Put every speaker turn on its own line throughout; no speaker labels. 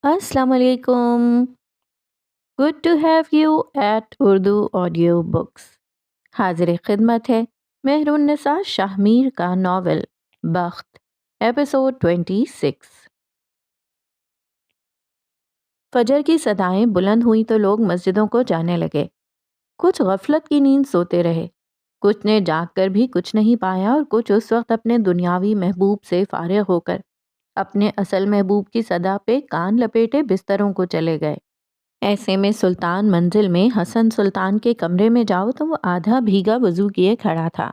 السلام علیکم. Good to have you at Urdu audio books. حاضر خدمت ہے مہرون نساء شاہ میر کا ناول بخت، ایپیسوڈ 26. فجر کی صدائیں بلند ہوئیں تو لوگ مسجدوں کو جانے لگے. کچھ غفلت کی نیند سوتے رہے، کچھ نے جاگ کر بھی کچھ نہیں پایا، اور کچھ اس وقت اپنے دنیاوی محبوب سے فارغ ہو کر اپنے اصل محبوب کی صدا پہ کان لپیٹے بستروں کو چلے گئے. ایسے میں سلطان منزل میں حسن سلطان کے کمرے میں جاؤ تو وہ آدھا بھیگا وضو کیے کھڑا تھا،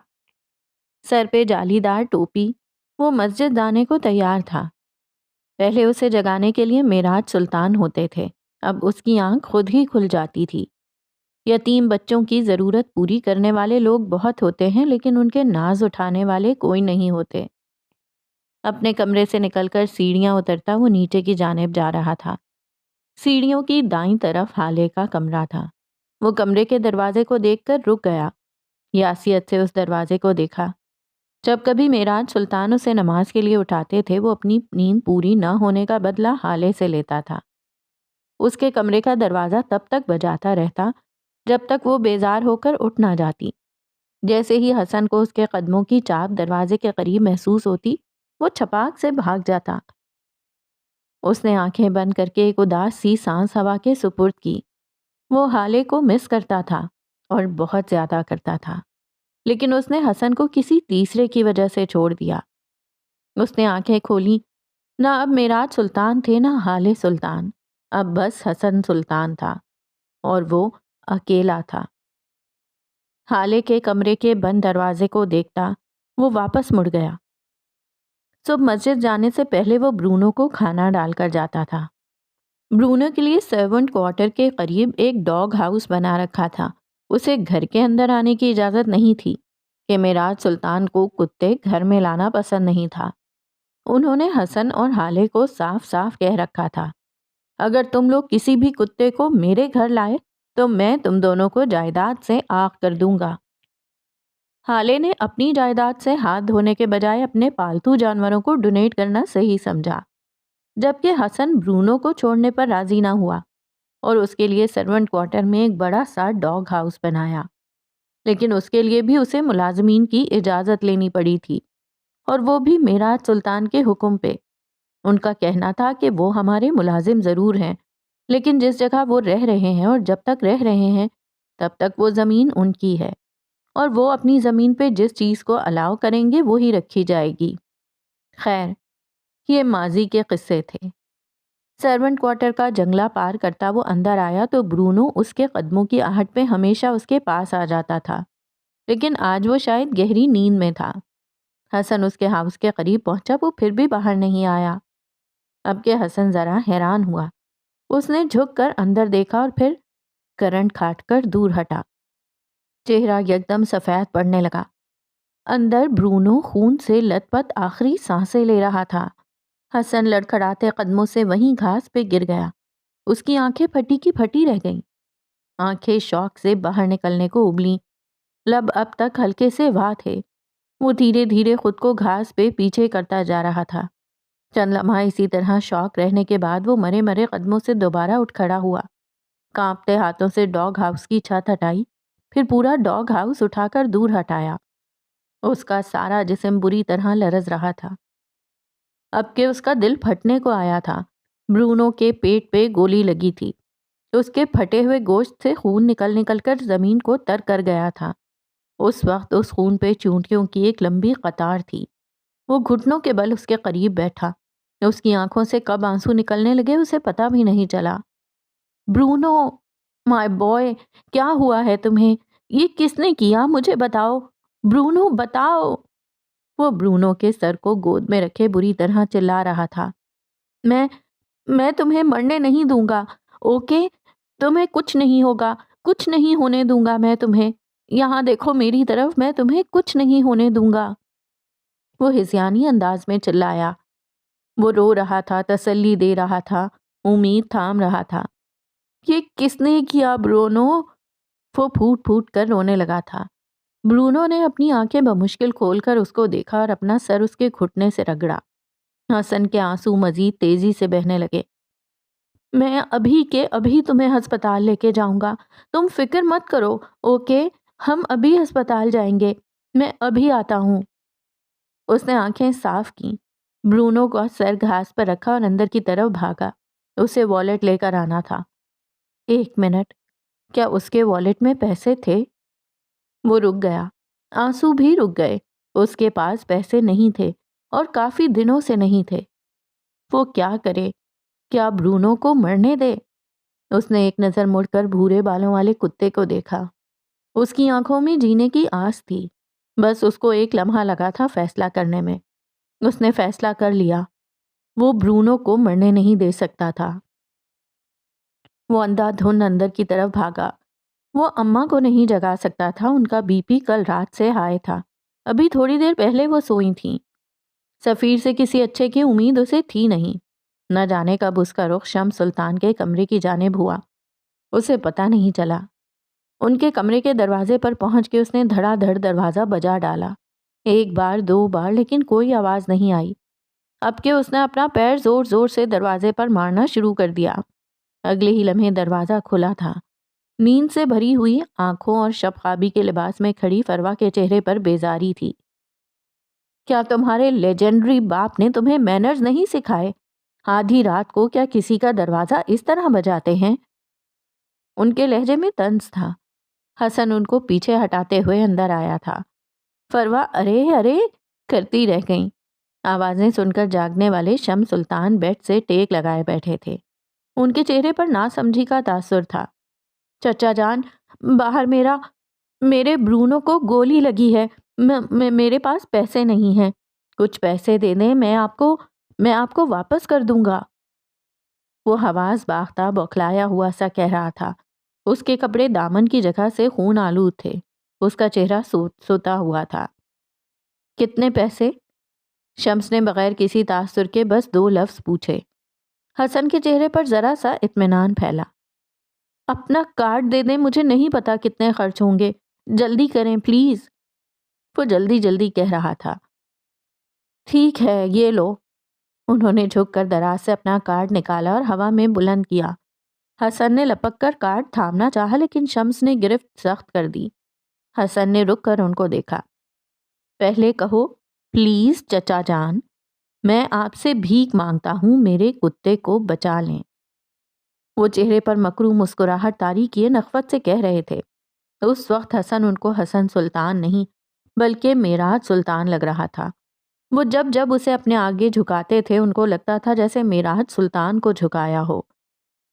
سر پہ جالی دار ٹوپی. وہ مسجد جانے کو تیار تھا. پہلے اسے جگانے کے لیے معراج سلطان ہوتے تھے، اب اس کی آنکھ خود ہی کھل جاتی تھی. یتیم بچوں کی ضرورت پوری کرنے والے لوگ بہت ہوتے ہیں، لیکن ان کے ناز اٹھانے والے کوئی نہیں ہوتے. اپنے کمرے سے نکل کر سیڑھیاں اترتا وہ نیچے کی جانب جا رہا تھا. سیڑھیوں کی دائیں طرف حالے کا کمرہ تھا. وہ کمرے کے دروازے کو دیکھ کر رک گیا. یاسیت سے اس دروازے کو دیکھا. جب کبھی معراج سلطان اسے نماز کے لیے اٹھاتے تھے، وہ اپنی نیند پوری نہ ہونے کا بدلہ حالے سے لیتا تھا. اس کے کمرے کا دروازہ تب تک بجاتا رہتا جب تک وہ بیزار ہو کر اٹھ نہ جاتی. جیسے ہی حسن کو اس کے قدموں کی چاپ دروازے کے قریب محسوس ہوتی، وہ چھپاک سے بھاگ جاتا. اس نے آنکھیں بند کر کے ایک اداس سی سانس ہوا کے سپرد کی. وہ حالے کو مس کرتا تھا اور بہت زیادہ کرتا تھا، لیکن اس نے حسن کو کسی تیسرے کی وجہ سے چھوڑ دیا. اس نے آنکھیں کھولی. نہ اب معراج سلطان تھے نہ حالے سلطان، اب بس حسن سلطان تھا، اور وہ اکیلا تھا. حالے کے کمرے کے بند دروازے کو دیکھتا وہ واپس مڑ گیا. صبح مسجد جانے سے پہلے وہ برونو کو کھانا ڈال کر جاتا تھا. برونو کے لیے سرونٹ کوارٹر کے قریب ایک ڈاگ ہاؤس بنا رکھا تھا. اسے گھر کے اندر آنے کی اجازت نہیں تھی کہ معراج سلطان کو کتے گھر میں لانا پسند نہیں تھا. انہوں نے حسن اور حالے کو صاف صاف کہہ رکھا تھا، اگر تم لوگ کسی بھی کتے کو میرے گھر لائے تو میں تم دونوں کو جائیداد سے آگ کر دوں گا. حالے نے اپنی جائیداد سے ہاتھ دھونے کے بجائے اپنے پالتو جانوروں کو ڈونیٹ کرنا صحیح سمجھا، جبکہ حسن برونو کو چھوڑنے پر راضی نہ ہوا اور اس کے لیے سرونٹ کوارٹر میں ایک بڑا سا ڈاگ ہاؤس بنایا. لیکن اس کے لیے بھی اسے ملازمین کی اجازت لینی پڑی تھی، اور وہ بھی معراج سلطان کے حکم پہ. ان کا کہنا تھا کہ وہ ہمارے ملازم ضرور ہیں، لیکن جس جگہ وہ رہ رہے ہیں اور جب تک رہ رہے ہیں تب تک وہ زمین ان کی ہے، اور وہ اپنی زمین پہ جس چیز کو الاؤ کریں گے وہی رکھی جائے گی. خیر، یہ ماضی کے قصے تھے. سرونٹ کوارٹر کا جنگلہ پار کرتا وہ اندر آیا تو برونو اس کے قدموں کی آہٹ پہ ہمیشہ اس کے پاس آ جاتا تھا، لیکن آج وہ شاید گہری نیند میں تھا. حسن اس کے ہاؤس کے قریب پہنچا، وہ پھر بھی باہر نہیں آیا. اب کہ حسن ذرا حیران ہوا. اس نے جھک کر اندر دیکھا اور پھر کرنٹ کاٹ کر دور ہٹا. چہرہ یکدم سفید پڑنے لگا. اندر برونو خون سے لت پت آخری سانسیں لے رہا تھا. حسن لڑکھڑاتے قدموں سے وہیں گھاس پہ گر گیا. اس کی آنکھیں پھٹی کی پھٹی رہ گئیں. آنکھیں شوق سے باہر نکلنے کو ابلیں. لب اب تک ہلکے سے وا تھے. وہ دھیرے دھیرے خود کو گھاس پہ پیچھے کرتا جا رہا تھا. چند لمحہ اسی طرح شوق رہنے کے بعد وہ مرے مرے قدموں سے دوبارہ اٹھ کھڑا ہوا. کانپتے ہاتھوں سے ڈاگ ہاؤس کی چھت ہٹائی، پھر پورا ڈاگ ہاؤس اٹھا کر دور ہٹایا. اس کا سارا جسم بری طرح لرز رہا تھا. اب کہ اس کا دل پھٹنے کو آیا تھا. برونو کے پیٹ پہ گولی لگی تھی. اس کے پھٹے ہوئے گوشت سے خون نکل نکل کر زمین کو تر کر گیا تھا. اس وقت اس خون پہ چونٹیوں کی ایک لمبی قطار تھی. وہ گھٹنوں کے بل اس کے قریب بیٹھا. اس کی آنکھوں سے کب آنسو نکلنے لگے اسے پتہ بھی نہیں چلا. برونو، مائی بوائے، کیا ہوا ہے تمہیں؟ یہ کس نے کیا؟ مجھے بتاؤ برونو، بتاؤ. وہ برونو کے سر کو گود میں رکھے بری طرح چلا رہا تھا. میں تمہیں مرنے نہیں دوں گا، اوکے؟ تمہیں کچھ نہیں ہوگا، کچھ نہیں ہونے دوں گا میں تمہیں. یہاں دیکھو میری طرف، میں تمہیں کچھ نہیں ہونے دوں گا. وہ ہذیانی انداز میں چلایا. وہ رو رہا تھا، تسلی دے رہا تھا، امید تھام رہا تھا. یہ کس نے کیا برونو؟ وہ پھوٹ پھوٹ کر رونے لگا تھا. برونو نے اپنی آنکھیں بمشکل کھول کر اس کو دیکھا اور اپنا سر اس کے گھٹنے سے رگڑا. حسن کے آنسو مزید تیزی سے بہنے لگے. میں ابھی کے ابھی تمہیں ہسپتال لے کے جاؤں گا، تم فکر مت کرو، اوکے؟ ہم ابھی ہسپتال جائیں گے، میں ابھی آتا ہوں۔ اس نے آنکھیں صاف کیں، برونو کا سر گھاس پر رکھا اور اندر کی طرف بھاگا۔ اسے والیٹ لے کر آنا تھا۔ 1 منٹ، کیا اس کے والیٹ میں پیسے تھے؟ وہ رک گیا، آنسو بھی رک گئے۔ اس کے پاس پیسے نہیں تھے اور کافی دنوں سے نہیں تھے۔ وہ کیا کرے؟ کیا برونو کو مرنے دے؟ اس نے ایک نظر مڑ کر بھورے بالوں والے کتے کو دیکھا۔ اس کی آنکھوں میں جینے کی آس تھی، بس اس کو ایک لمحہ لگا تھا فیصلہ کرنے میں۔ اس نے فیصلہ کر لیا، وہ برونو کو مرنے نہیں دے سکتا تھا۔ وہ اندھا دھند اندر کی طرف بھاگا۔ وہ اماں کو نہیں جگا سکتا تھا، ان کا بی پی کل رات سے ہائی تھا، ابھی تھوڑی دیر پہلے وہ سوئی تھیں۔ سفیر سے کسی اچھے کی امید اسے تھی نہیں، نہ جانے کب اس کا رخ شمس سلطان کے کمرے کی جانب ہوا، اسے پتہ نہیں چلا۔ ان کے کمرے کے دروازے پر پہنچ کے اس نے دھڑا دھڑ دروازہ بجا ڈالا، 1 بار 2 بار، لیکن کوئی آواز نہیں آئی۔ اب کہ اس نے اپنا پیر زور زور سے دروازے پر مارنا شروع کر دیا۔ اگلے ہی لمحے دروازہ کھلا تھا۔ نیند سے بھری ہوئی آنکھوں اور شب خوابی کے لباس میں کھڑی فروا کے چہرے پر بیزاری تھی۔ کیا تمہارے لیجنڈری باپ نے تمہیں مینرز نہیں سکھائے؟ آدھی رات کو کیا کسی کا دروازہ اس طرح بجاتے ہیں؟ ان کے لہجے میں طنز تھا۔ حسن ان کو پیچھے ہٹاتے ہوئے اندر آیا تھا۔ فروا ارے ارے کرتی رہ گئیں۔ آوازیں سن کر جاگنے والے شمس سلطان بیڈ سے ٹیک لگائے بیٹھے تھے۔ ان کے چہرے پر ناسمجھی کا تاثر تھا۔ چچا جان، باہر میرے برونو کو گولی لگی ہے، میرے پاس پیسے نہیں ہیں، کچھ پیسے دے دیں، میں آپ کو واپس کر دوں گا۔ وہ حواس باختہ بوکھلایا ہوا سا کہہ رہا تھا۔ اس کے کپڑے دامن کی جگہ سے خون آلود تھے، اس کا چہرہ سوتا ہوا تھا۔ کتنے پیسے؟ شمس نے بغیر کسی تاثر کے بس 2 لفظ پوچھے۔ حسن کے چہرے پر ذرا سا اطمینان پھیلا۔ اپنا کارڈ دے دیں، مجھے نہیں پتا کتنے خرچ ہوں گے، جلدی کریں پلیز۔ وہ جلدی جلدی کہہ رہا تھا۔ ٹھیک ہے، یہ لو۔ انہوں نے جھک کر دراز سے اپنا کارڈ نکالا اور ہوا میں بلند کیا۔ حسن نے لپک کر کارڈ تھامنا چاہا، لیکن شمس نے گرفت سخت کر دی۔ حسن نے رک کر ان کو دیکھا۔ پہلے کہو پلیز چچا جان، میں آپ سے بھیک مانگتا ہوں، میرے کتے کو بچا لیں۔ وہ چہرے پر مکروہ مسکراہٹ طاری کیے نخوت سے کہہ رہے تھے۔ اس وقت حسن ان کو حسن سلطان نہیں بلکہ میراج سلطان لگ رہا تھا۔ وہ جب جب اسے اپنے آگے جھکاتے تھے ان کو لگتا تھا جیسے میراج سلطان کو جھکایا ہو۔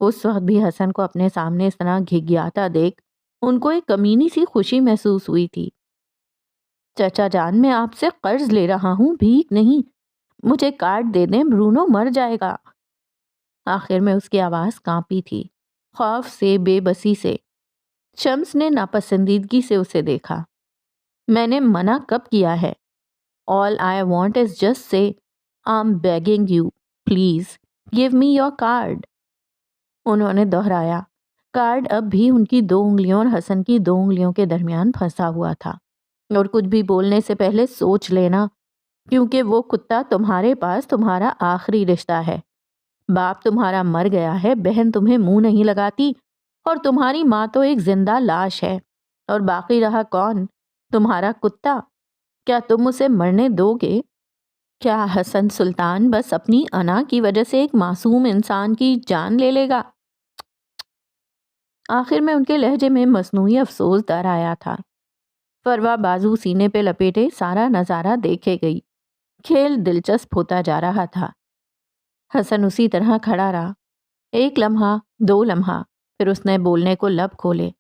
اس وقت بھی حسن کو اپنے سامنے اس طرح گھگیاتا دیکھ ان کو ایک کمینی سی خوشی محسوس ہوئی تھی۔ چچا جان، میں آپ سے قرض لے رہا ہوں، بھیک نہیں، مجھے کارڈ دے دیں، برونو مر جائے گا۔ آخر میں اس کی آواز کانپی تھی، خوف سے، بے بسی سے۔ شمس نے ناپسندیدگی سے اسے دیکھا۔ میں نے منع کب کیا ہے؟ All I want is just say, I'm begging you, please, give me your card. انہوں نے دہرایا۔ کارڈ اب بھی ان کی 2 انگلیوں اور حسن کی 2 انگلیوں کے درمیان پھنسا ہوا تھا، اور کچھ بھی بولنے سے پہلے سوچ لینا، کیونکہ وہ کتا تمہارے پاس تمہارا آخری رشتہ ہے۔ باپ تمہارا مر گیا ہے، بہن تمہیں منہ نہیں لگاتی، اور تمہاری ماں تو ایک زندہ لاش ہے، اور باقی رہا کون؟ تمہارا کتا۔ کیا تم اسے مرنے دو گے؟ کیا حسن سلطان بس اپنی انا کی وجہ سے ایک معصوم انسان کی جان لے لے گا؟ آخر میں ان کے لہجے میں مصنوعی افسوس در آیا تھا۔ فروا بازو سینے پہ لپیٹے سارا نظارہ دیکھے گئی۔ کھیل دلچسپ ہوتا جا رہا تھا۔ حسن اسی طرح کھڑا رہا، 1 لمحہ، 2 لمحہ، پھر اس نے بولنے کو لب کھولے۔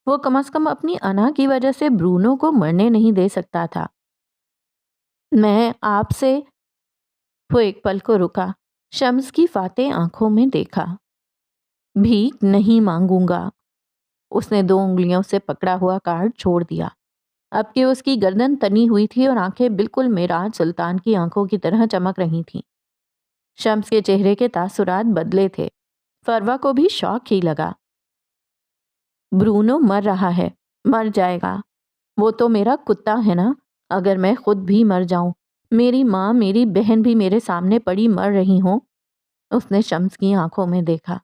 وہ کم از کم اپنی انا کی وجہ سے برونو کو مرنے نہیں دے سکتا تھا۔ میں آپ سے… وہ ایک پل کو رکا، شمس کی فاتح آنکھوں میں دیکھا۔ بھیک نہیں مانگوں گا۔ اس نے 2 انگلیوں سے پکڑا ہوا کارڈ چھوڑ دیا۔ اب کہ اس کی گردن تنی ہوئی تھی اور آنکھیں بالکل میراج سلطان کی آنکھوں کی طرح چمک رہی تھیں۔ شمس کے چہرے کے تاثرات بدلے تھے۔ فروا کو بھی شوق ہی لگا۔ برونو مر رہا ہے، مر جائے گا۔ وہ تو میرا کتا ہے نا، اگر میں خود بھی مر جاؤں، میری ماں، میری بہن بھی میرے سامنے پڑی مر رہی ہوں۔ اس نے شمس کی آنکھوں میں دیکھا۔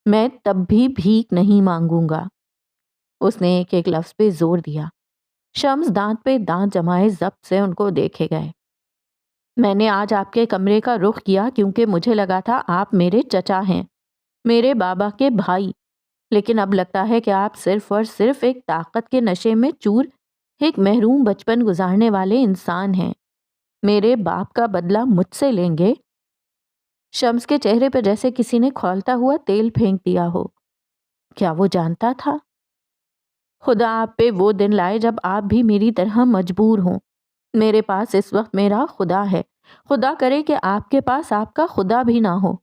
میں تب بھی بھیک نہیں مانگوں گا۔ اس نے ایک ایک لفظ پہ زور دیا۔ شمس دانت پہ دانت جمائے ضبط سے ان کو دیکھے گئے۔ میں نے آج آپ کے کمرے کا رخ کیا کیونکہ مجھے لگا تھا آپ میرے چچا ہیں، میرے بابا کے بھائی، لیکن اب لگتا ہے کہ آپ صرف اور صرف ایک طاقت کے نشے میں چور، ایک محروم بچپن گزارنے والے انسان ہیں۔ میرے باپ کا بدلہ مجھ سے لیں گے؟ شمس کے چہرے پر جیسے کسی نے کھولتا ہوا تیل پھینک دیا ہو۔ کیا وہ جانتا تھا؟ خدا آپ پہ وہ دن لائے جب آپ بھی میری طرح مجبور ہوں۔ میرے پاس اس وقت میرا خدا ہے، خدا کرے کہ آپ کے پاس آپ کا خدا بھی نہ ہو۔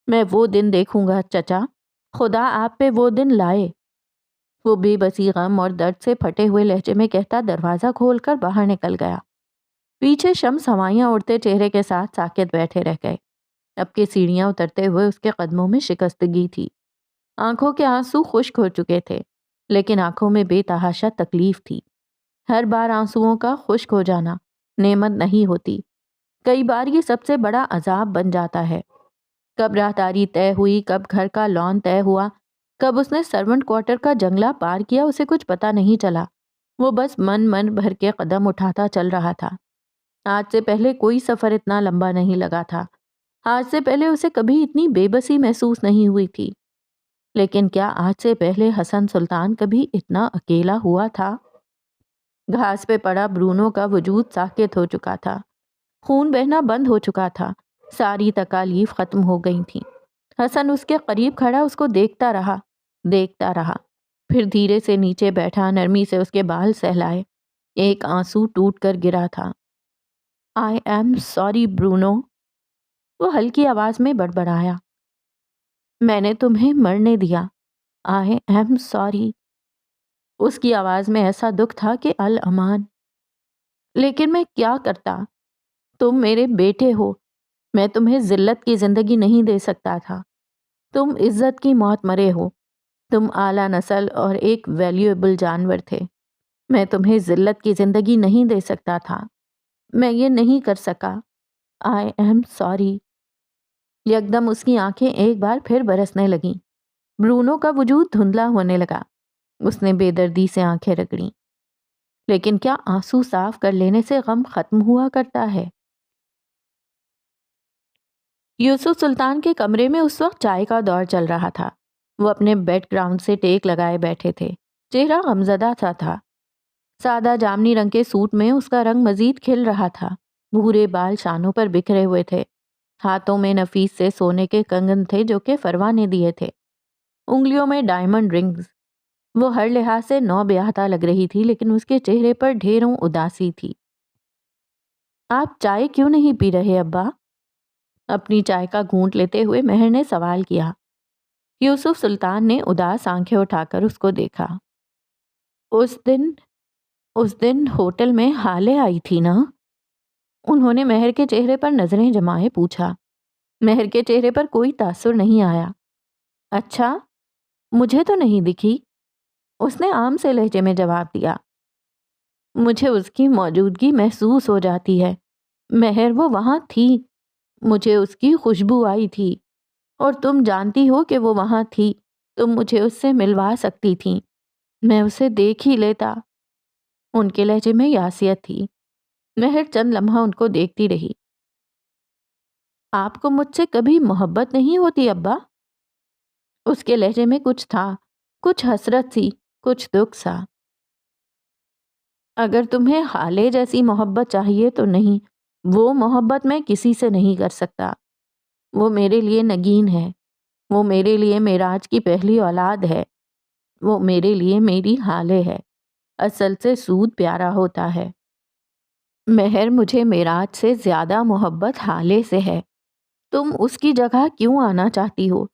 میں وہ دن دیکھوں گا چچا، خدا آپ پہ وہ دن لائے۔ وہ بے بسی غم اور درد سے پھٹے ہوئے لہجے میں کہتا دروازہ کھول کر باہر نکل گیا۔ پیچھے شمس ہوائیاں اڑتے چہرے کے ساتھ ساکت بیٹھے رہ گئے۔ اب کے سیڑھیاں اترتے ہوئے اس کے قدموں میں شکستگی تھی۔ آنکھوں کے آنسو خشک ہو چکے تھے، لیکن آنکھوں میں بے تحاشا تکلیف تھی۔ ہر بار آنسوؤں کا خشک ہو جانا نعمت نہیں ہوتی، کئی بار یہ سب سے بڑا عذاب بن جاتا ہے۔ کب راہداری طے ہوئی، کب گھر کا لان طے ہوا، کب اس نے سرونٹ کوارٹر کا جنگلہ پار کیا، اسے کچھ پتہ نہیں چلا۔ وہ بس من بھر کے قدم اٹھاتا چل رہا تھا۔ آج سے پہلے کوئی سفر اتنا لمبا نہیں لگا تھا، آج سے پہلے اسے کبھی اتنی بے بسی محسوس نہیں ہوئی تھی۔ لیکن کیا آج سے پہلے حسن سلطان کبھی اتنا اکیلا ہوا تھا؟ گھاس پہ پڑا برونو کا وجود ساکت ہو چکا تھا، خون بہنا بند ہو چکا تھا، ساری تکالیف ختم ہو گئی تھیں۔ حسن اس کے قریب کھڑا اس کو دیکھتا رہا، پھر دھیرے سے نیچے بیٹھا، نرمی سے اس کے بال سہلائے۔ ایک آنسو ٹوٹ کر گرا تھا۔ آئی ایم سوری برونو، وہ ہلکی آواز میں بڑبڑایا۔ میں نے تمہیں مرنے دیا، آئی ایم سوری۔ اس کی آواز میں ایسا دکھ تھا کہ الامان۔ لیکن میں کیا کرتا؟ تم میرے بیٹے ہو، میں تمہیں ذلت کی زندگی نہیں دے سکتا تھا۔ تم عزت کی موت مرے ہو، تم اعلیٰ نسل اور ایک ویلیویبل جانور تھے۔ میں تمہیں ذلت کی زندگی نہیں دے سکتا تھا، میں یہ نہیں کر سکا، آئی ایم سوری۔ یکدم اس کی آنکھیں ایک بار پھر برسنے لگیں۔ برونو کا وجود دھندلا ہونے لگا۔ اس نے بے دردی سے آنکھیں رگڑیں۔ لیکن کیا آنسو صاف کر لینے سے غم ختم ہوا کرتا ہے؟ یوسف سلطان کے کمرے میں اس وقت چائے کا دور چل رہا تھا۔ وہ اپنے بیڈ گراؤنڈ سے ٹیک لگائے بیٹھے تھے، چہرہ غمزدہ سا تھا۔ سادہ جامنی رنگ کے سوٹ میں اس کا رنگ مزید کھل رہا تھا، بھورے بال شانوں پر بکھرے ہوئے تھے، ہاتھوں میں نفیس سے سونے کے کنگن تھے جو کہ فروا نے دیے تھے، انگلیوں میں ڈائمنڈ رنگز۔ وہ ہر لحاظ سے نو بیاہتا لگ رہی تھی، لیکن اس کے چہرے پر ڈھیروں اداسی تھی۔ آپ چائے کیوں نہیں پی رہے ابا؟ اپنی چائے کا گھونٹ لیتے ہوئے مہر نے سوال کیا۔ یوسف سلطان نے اداس آنکھیں اٹھا کر اس کو دیکھا۔ اس دن ہوٹل میں ہالے آئی تھی نا؟ انہوں نے مہر کے چہرے پر نظریں جمائے پوچھا۔ مہر کے چہرے پر کوئی تاثر نہیں آیا۔ اچھا، مجھے تو نہیں دکھی، اس نے عام سے لہجے میں جواب دیا۔ مجھے اس کی موجودگی محسوس ہو جاتی ہے۔ مہر وہ وہاں تھی، مجھے اس کی خوشبو آئی تھی، اور تم جانتی ہو کہ وہ وہاں تھی، تم مجھے اس سے ملوا سکتی تھیں، میں اسے دیکھ ہی لیتا۔ ان کے لہجے میں یاسیت تھی۔ مہر چند لمحہ ان کو دیکھتی رہی۔ آپ کو مجھ سے کبھی محبت نہیں ہوتی ابا؟ اس کے لہجے میں کچھ تھا، کچھ حسرت سی، کچھ دکھ سا۔ اگر تمہیں حالے جیسی محبت چاہیے تو نہیں، وہ محبت میں کسی سے نہیں کر سکتا۔ وہ میرے لیے نگین ہے، وہ میرے لیے معراج کی پہلی اولاد ہے، وہ میرے لیے میری حالے ہے۔ اصل سے سود پیارا ہوتا ہے۔ مہر، مجھے معراج سے زیادہ محبت حالے سے ہے۔ تم اس کی جگہ کیوں آنا چاہتی ہو؟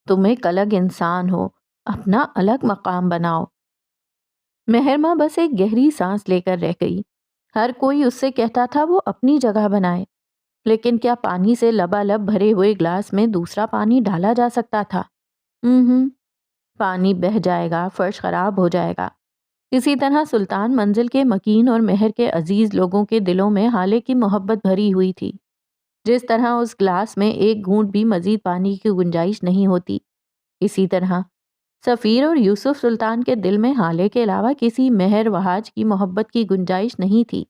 تم ایک الگ انسان ہو، اپنا الگ مقام بناؤ۔ مہر ماں بس ایک گہری سانس لے کر رہ گئی۔ ہر کوئی اس سے کہتا تھا وہ اپنی جگہ بنائے، لیکن کیا پانی سے لبالب بھرے ہوئے گلاس میں دوسرا پانی ڈالا جا سکتا تھا؟ پانی بہہ جائے گا، فرش خراب ہو جائے گا۔ اسی طرح سلطان منزل کے مکین اور مہر کے عزیز لوگوں کے دلوں میں حالے کی محبت بھری ہوئی تھی۔ جس طرح اس گلاس میں ایک گھونٹ بھی مزید پانی کی گنجائش نہیں ہوتی، اسی طرح سفیر اور یوسف سلطان کے دل میں حالے کے علاوہ کسی مہر وہاج کی محبت کی گنجائش نہیں تھی۔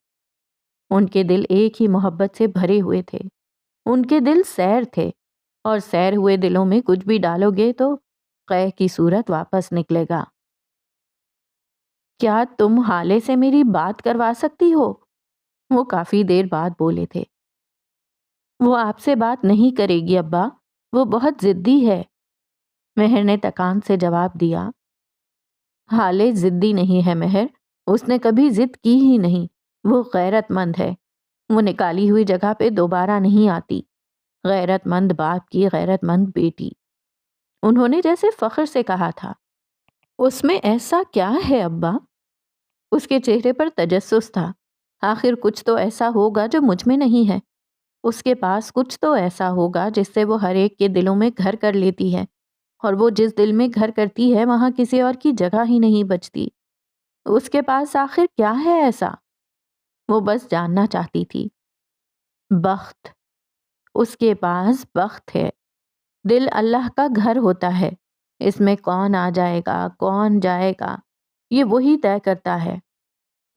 ان کے دل ایک ہی محبت سے بھرے ہوئے تھے۔ ان کے دل سیر تھے، اور سیر ہوئے دلوں میں کچھ بھی ڈالو گے تو قے کی صورت واپس نکلے گا۔ کیا تم حالے سے میری بات کروا سکتی ہو؟ وہ کافی دیر بعد بولے تھے۔ وہ آپ سے بات نہیں کرے گی ابا، وہ بہت ضدی ہے، مہر نے تکان سے جواب دیا۔ حالے ضدی نہیں ہے مہر، اس نے کبھی ضد کی ہی نہیں، وہ غیرت مند ہے، وہ نکالی ہوئی جگہ پہ دوبارہ نہیں آتی۔ غیرت مند باپ کی غیرت مند بیٹی، انہوں نے جیسے فخر سے کہا تھا۔ اس میں ایسا کیا ہے ابا؟ اس کے چہرے پر تجسس تھا۔ آخر کچھ تو ایسا ہوگا جو مجھ میں نہیں ہے، اس کے پاس کچھ تو ایسا ہوگا جس سے وہ ہر ایک کے دلوں میں گھر کر لیتی ہے، اور وہ جس دل میں گھر کرتی ہے وہاں کسی اور کی جگہ ہی نہیں بچتی۔ اس کے پاس آخر کیا ہے ایسا؟ وہ بس جاننا چاہتی تھی۔ بخت، اس کے پاس بخت ہے۔ دل اللہ کا گھر ہوتا ہے، اس میں کون آ جائے گا کون جائے گا یہ وہی طے کرتا ہے۔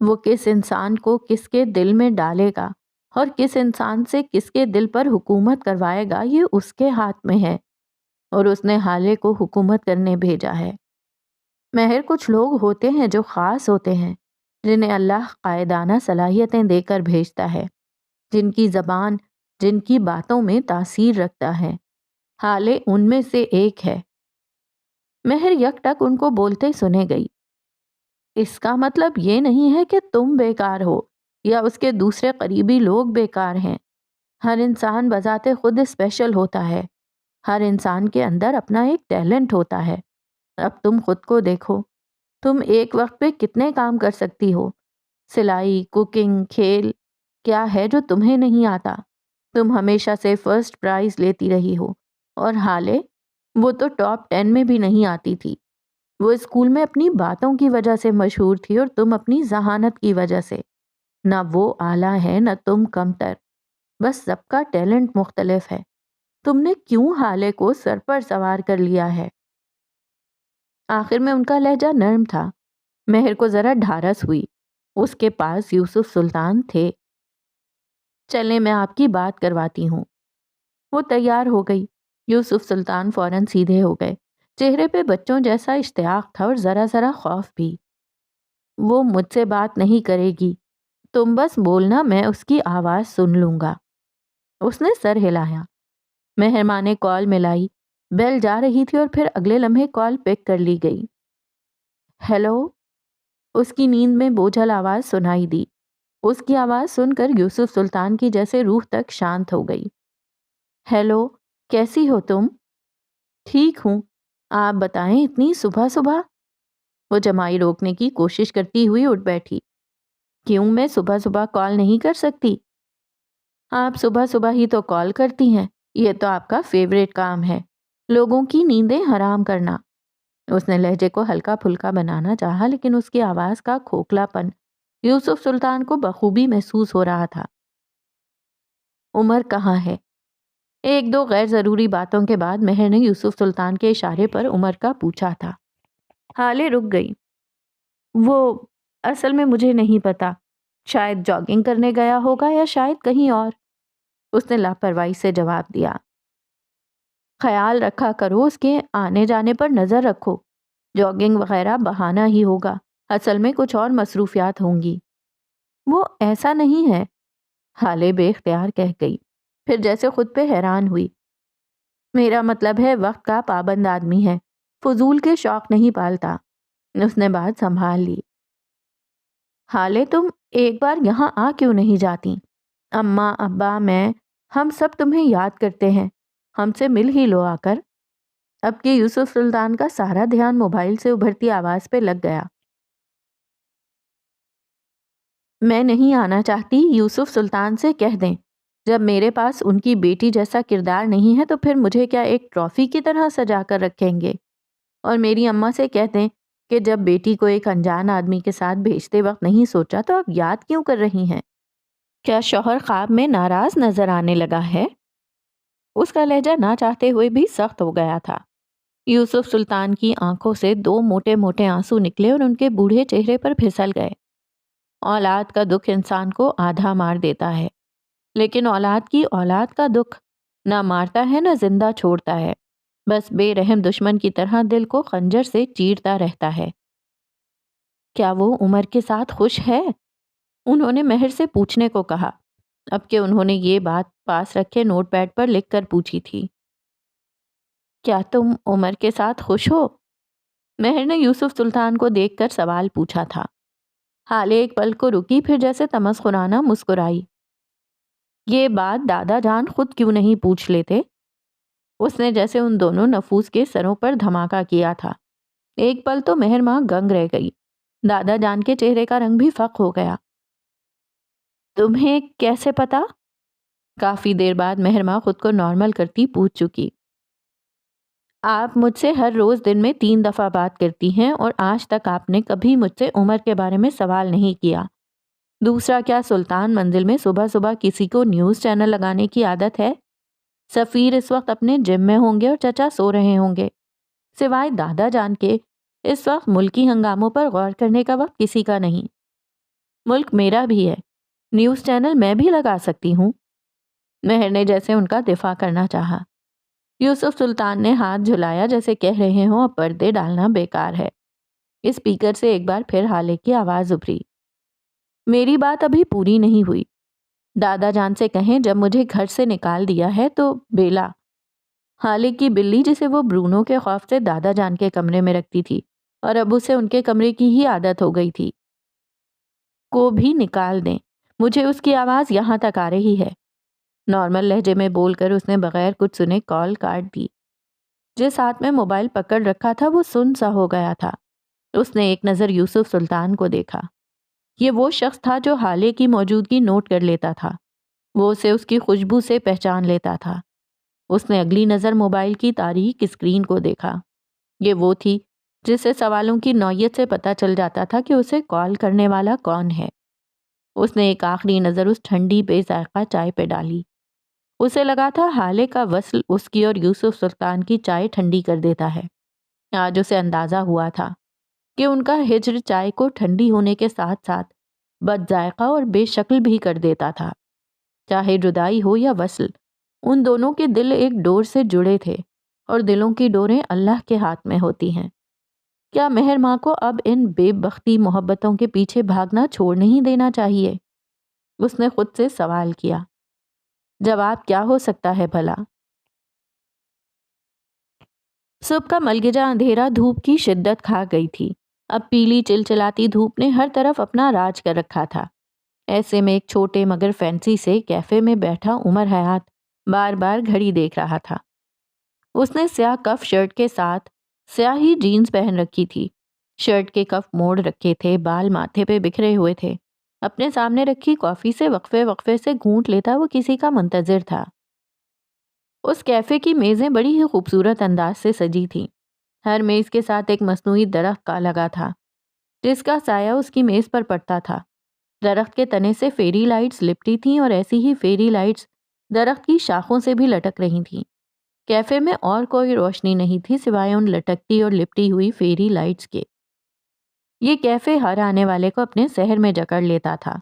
وہ کس انسان کو کس کے دل میں ڈالے گا اور کس انسان سے کس کے دل پر حکومت کروائے گا یہ اس کے ہاتھ میں ہے، اور اس نے حالے کو حکومت کرنے بھیجا ہے۔ مہر کچھ لوگ ہوتے ہیں جو خاص ہوتے ہیں، جنہیں اللہ قائدانہ صلاحیتیں دے کر بھیجتا ہے، جن کی زبان جن کی باتوں میں تاثیر رکھتا ہے۔ حالے ان میں سے ایک ہے۔ مہر یک ٹک ان کو بولتے سنے گئی۔ اس کا مطلب یہ نہیں ہے کہ تم بیکار ہو یا اس کے دوسرے قریبی لوگ بیکار ہیں۔ ہر انسان بذات خود اسپیشل ہوتا ہے، ہر انسان کے اندر اپنا ایک ٹیلنٹ ہوتا ہے۔ اب تم خود کو دیکھو، تم ایک وقت پہ کتنے کام کر سکتی ہو؟ سلائی، کوکنگ، کھیل، کیا ہے جو تمہیں نہیں آتا؟ تم ہمیشہ سے فرسٹ پرائز لیتی رہی ہو، اور حالے وہ تو ٹاپ 10 میں بھی نہیں آتی تھی۔ وہ اسکول میں اپنی باتوں کی وجہ سے مشہور تھی اور تم اپنی ذہانت کی وجہ سے۔ نہ وہ اعلیٰ ہے نہ تم کمتر، بس سب کا ٹیلنٹ مختلف ہے۔ تم نے کیوں حالے کو سر پر سوار کر لیا ہے؟ آخر میں ان کا لہجہ نرم تھا۔ مہر کو ذرا ڈھارس ہوئی، اس کے پاس یوسف سلطان تھے۔ چلیں میں آپ کی بات کرواتی ہوں۔ وہ تیار ہو گئی۔ یوسف سلطان فوراً سیدھے ہو گئے، چہرے پہ بچوں جیسا اشتیاق تھا اور ذرا ذرا خوف بھی۔ وہ مجھ سے بات نہیں کرے گی، تم بس بولنا، میں اس کی آواز سن لوں گا۔ اس نے سر ہلایا۔ مہربان نے کال ملائی، بیل جا رہی تھی اور پھر اگلے لمحے کال پک کر لی گئی۔ ہیلو، اس کی نیند میں بوجھل آواز سنائی دی۔ اس کی آواز سن کر یوسف سلطان کی جیسے روح تک شانت ہو گئی۔ ہیلو، کیسی ہو تم؟ ٹھیک ہوں، آپ بتائیں اتنی صبح صبح؟ وہ جمائی روکنے کی کوشش کرتی ہوئی اٹھ بیٹھی۔ کیوں میں صبح صبح کال نہیں کر سکتی؟ آپ صبح صبح ہی تو کال کرتی ہیں، یہ تو آپ کا فیوریٹ کام ہے، لوگوں کی نیندیں حرام کرنا۔ اس نے لہجے کو ہلکا پھلکا بنانا چاہا، لیکن اس کی آواز کا کھوکھلا پن یوسف سلطان کو بخوبی محسوس ہو رہا تھا۔ عمر کہاں ہے؟ ایک دو غیر ضروری باتوں کے بعد مہر نے یوسف سلطان کے اشارے پر عمر کا پوچھا تھا۔ حالے رک گئی۔ وہ اصل میں مجھے نہیں پتا، شاید جاگنگ کرنے گیا ہوگا یا شاید کہیں اور، اس نے لاپرواہی سے جواب دیا۔ خیال رکھا کرو، اس کے آنے جانے پر نظر رکھو، جاگنگ وغیرہ بہانہ ہی ہوگا، اصل میں کچھ اور مصروفیات ہوں گی۔ وہ ایسا نہیں ہے، حالے بے اختیار کہہ گئی، پھر جیسے خود پہ حیران ہوئی۔ میرا مطلب ہے وقت کا پابند آدمی ہے، فضول کے شوق نہیں پالتا۔ اس نے بات سنبھال لی۔ حالے تم ایک بار یہاں آ کیوں نہیں جاتی؟ اماں، ابا، میں، ہم سب تمہیں یاد کرتے ہیں، ہم سے مل ہی لو آ کر۔ اب کہ یوسف سلطان کا سارا دھیان موبائل سے ابھرتی آواز پہ لگ گیا۔ میں نہیں آنا چاہتی، یوسف سلطان سے کہہ دیں، جب میرے پاس ان کی بیٹی جیسا کردار نہیں ہے تو پھر مجھے کیا ایک ٹرافی کی طرح سجا کر رکھیں گے؟ اور میری اماں سے کہہ دیں کہ جب بیٹی کو ایک انجان آدمی کے ساتھ بھیجتے وقت نہیں سوچا تو اب یاد کیوں کر رہی ہیں؟ کیا شوہر خواب میں ناراض نظر آنے لگا ہے؟ اس کا لہجہ نہ چاہتے ہوئے بھی سخت ہو گیا تھا۔ یوسف سلطان کی آنکھوں سے دو موٹے موٹے آنسو نکلے اور ان کے بوڑھے چہرے پر پھسل گئے۔ اولاد کا دکھ انسان کو آدھا مار دیتا ہے، لیکن اولاد کا دکھ نہ مارتا ہے نہ زندہ چھوڑتا ہے، بس بے رحم دشمن کی طرح دل کو خنجر سے چیرتا رہتا ہے۔ کیا وہ عمر کے ساتھ خوش ہے؟ انہوں نے مہر سے پوچھنے کو کہا، اب کہ انہوں نے یہ بات پاس رکھے نوٹ پیڈ پر لکھ کر پوچھی تھی۔ کیا تم عمر کے ساتھ خوش ہو؟ مہر نے یوسف سلطان کو دیکھ کر سوال پوچھا تھا۔ حالے ایک پل کو رکی، پھر جیسے تمسخرانہ مسکرائی۔ یہ بات دادا جان خود کیوں نہیں پوچھ لیتے؟ اس نے جیسے ان دونوں نفوس کے سروں پر دھماکہ کیا تھا۔ ایک پل تو مہر ماں گنگ رہ گئی، دادا جان کے چہرے کا رنگ بھی فق ہو گیا۔ تمہیں کیسے پتا؟ کافی دیر بعد مہر ماں خود کو نارمل کرتی پوچھ چکی۔ آپ مجھ سے ہر روز دن میں 3 دفعہ بات کرتی ہیں اور آج تک آپ نے کبھی مجھ سے عمر کے بارے میں سوال نہیں کیا۔ دوسرا کیا سلطان منزل میں صبح صبح کسی کو نیوز چینل لگانے کی عادت ہے؟ سفیر اس وقت اپنے جم میں ہوں گے اور چچا سو رہے ہوں گے۔ سوائے دادا جان کے اس وقت ملکی ہنگاموں پر غور کرنے کا وقت کسی کا نہیں۔ ملک میرا بھی ہے، نیوز چینل میں بھی لگا سکتی ہوں۔ مہر نے جیسے ان کا دفاع کرنا چاہا۔ یوسف سلطان نے ہاتھ جھلایا جیسے کہہ رہے ہوں اب پردے ڈالنا بیکار ہے۔ اسپیکر سے ایک بار پھر حالے کی آواز ابھری۔ میری بات ابھی پوری نہیں ہوئی۔ دادا جان سے کہیں جب مجھے گھر سے نکال دیا ہے تو بیلا، حالے کی بلی جسے وہ برونو کے خوف سے دادا جان کے کمرے میں رکھتی تھی اور اب اسے ان کے کمرے کی ہی عادت ہو گئی تھی، کو بھی نکال دیں، مجھے اس کی آواز یہاں تک آ رہی ہے۔ نارمل لہجے میں بول کر اس نے بغیر کچھ سنے کال کاٹ دی۔ جس ہاتھ میں موبائل پکڑ رکھا تھا وہ سن سا ہو گیا تھا۔ اس نے ایک نظر یوسف سلطان کو دیکھا۔ یہ وہ شخص تھا جو حالے کی موجودگی نوٹ کر لیتا تھا، وہ اسے اس کی خوشبو سے پہچان لیتا تھا۔ اس نے اگلی نظر موبائل کی تاریک اسکرین کو دیکھا۔ یہ وہ تھی جس سے سوالوں کی نوعیت سے پتہ چل جاتا تھا کہ اسے کال کرنے والا کون ہے۔ اس نے ایک آخری نظر اس ٹھنڈی بے ذائقہ چائے پہ ڈالی۔ اسے لگا تھا حالے کا وصل اس کی اور یوسف سلطان کی چائے ٹھنڈی کر دیتا ہے۔ آج اسے اندازہ ہوا تھا کہ ان کا ہجر چائے کو ٹھنڈی ہونے کے ساتھ ساتھ بد ذائقہ اور بے شکل بھی کر دیتا تھا۔ چاہے جدائی ہو یا وصل، ان دونوں کے دل ایک ڈور سے جڑے تھے اور دلوں کی ڈوریں اللہ کے ہاتھ میں ہوتی ہیں۔ کیا مہر ماں کو اب ان بے بختی محبتوں کے پیچھے بھاگنا چھوڑ نہیں دینا چاہیے؟ اس نے خود سے سوال کیا۔ جواب کیا ہو سکتا ہے بھلا؟ صبح کا ملگجا اندھیرا دھوپ کی شدت کھا گئی تھی۔ اب پیلی چلچلاتی دھوپ نے ہر طرف اپنا راج کر رکھا تھا۔ ایسے میں ایک چھوٹے مگر فینسی سے کیفے میں بیٹھا عمر حیات بار بار گھڑی دیکھ رہا تھا۔ اس نے سیاہ کف شرٹ کے ساتھ سیاہ ہی جینز پہن رکھی تھی۔ شرٹ کے کف موڑ رکھے تھے، بال ماتھے پہ بکھرے ہوئے تھے۔ اپنے سامنے رکھی کافی سے وقفے وقفے سے گھونٹ لیتا وہ کسی کا منتظر تھا۔ اس کیفے کی میزیں بڑی ہی خوبصورت انداز سے سجی تھیں۔ ہر میز کے ساتھ ایک مصنوعی درخت کا لگا تھا جس کا سایہ اس کی میز پر پڑتا تھا۔ درخت کے تنے سے فیری لائٹس لپٹی تھیں اور ایسی ہی فیری لائٹس درخت کی شاخوں سے بھی لٹک رہی تھیں۔ کیفے میں اور کوئی روشنی نہیں تھی سوائے ان لٹکتی اور لپٹی ہوئی فیری لائٹس کے۔ یہ کیفے ہر آنے والے کو اپنے سحر میں جکڑ لیتا تھا۔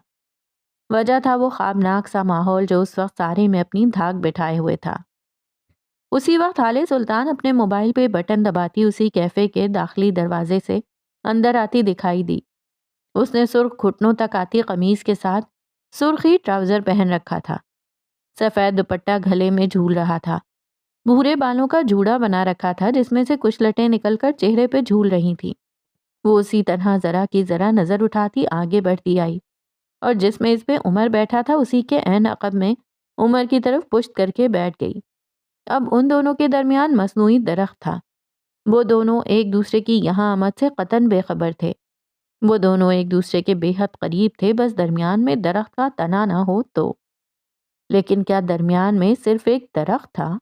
وجہ تھا وہ خوابناک سا ماحول جو اس وقت سارے میں اپنی دھاک بٹھائے ہوئے تھا۔ اسی وقت حالے سلطان اپنے موبائل پہ بٹن دباتی اسی کیفے کے داخلی دروازے سے اندر آتی دکھائی دی۔ اس نے سرخ گھٹنوں تک آتی قمیض کے ساتھ سرخی ٹراؤزر پہن رکھا تھا۔ سفید دوپٹہ گھلے میں جھول رہا تھا۔ بھورے بالوں کا جوڑا بنا رکھا تھا جس میں سے کچھ لٹیں نکل کر چہرے پہ جھول رہی تھیں۔ وہ اسی طرح ذرا کی ذرا نظر اٹھاتی آگے بڑھتی آئی اور جس میز پہ عمر بیٹھا تھا اسی کے عین عقب میں عمر کی طرف پشت کر کے بیٹھ گئی۔ اب ان دونوں کے درمیان مصنوعی درخت تھا۔ وہ دونوں ایک دوسرے کی یہاں آمد سے قطعاً بے خبر تھے۔ وہ دونوں ایک دوسرے کے بے حد قریب تھے، بس درمیان میں درخت کا تنا نہ ہو تو۔ لیکن کیا درمیان میں صرف ایک درخت تھا؟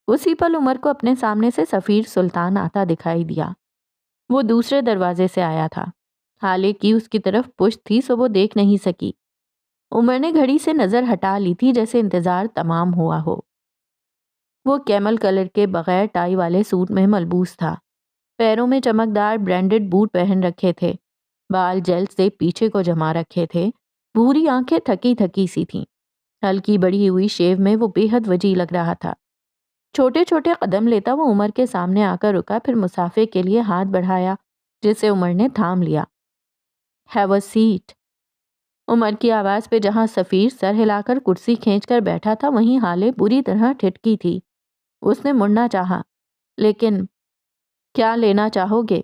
اسی پل عمر کو اپنے سامنے سے سفیر سلطان آتا دکھائی دیا۔ وہ دوسرے دروازے سے آیا تھا۔ حالے کی اس کی طرف پشت تھی سو وہ دیکھ نہیں سکی۔ عمر نے گھڑی سے نظر ہٹا لی تھی جیسے انتظار تمام ہوا ہو۔ وہ کیمل کلر کے بغیر ٹائی والے سوٹ میں ملبوس تھا، پیروں میں چمکدار برانڈڈ بوٹ پہن رکھے تھے، بال جیل سے پیچھے کو جما رکھے تھے، بھوری آنکھیں تھکی تھکی سی تھیں، ہلکی بڑھی ہوئی شیو میں وہ بے حد وجیح لگ رہا تھا۔ چھوٹے چھوٹے قدم لیتا وہ عمر کے سامنے آ کر رکا، پھر مسافر کے لیے ہاتھ بڑھایا جسے عمر نے تھام لیا۔ Have a set. عمر کی آواز پہ جہاں سفیر سر ہلا کر کرسی کھینچ کر بیٹھا تھا، وہیں ہالے بری طرح ٹھٹکی تھی۔ اس نے مڑنا چاہا، لیکن کیا لینا چاہو گے؟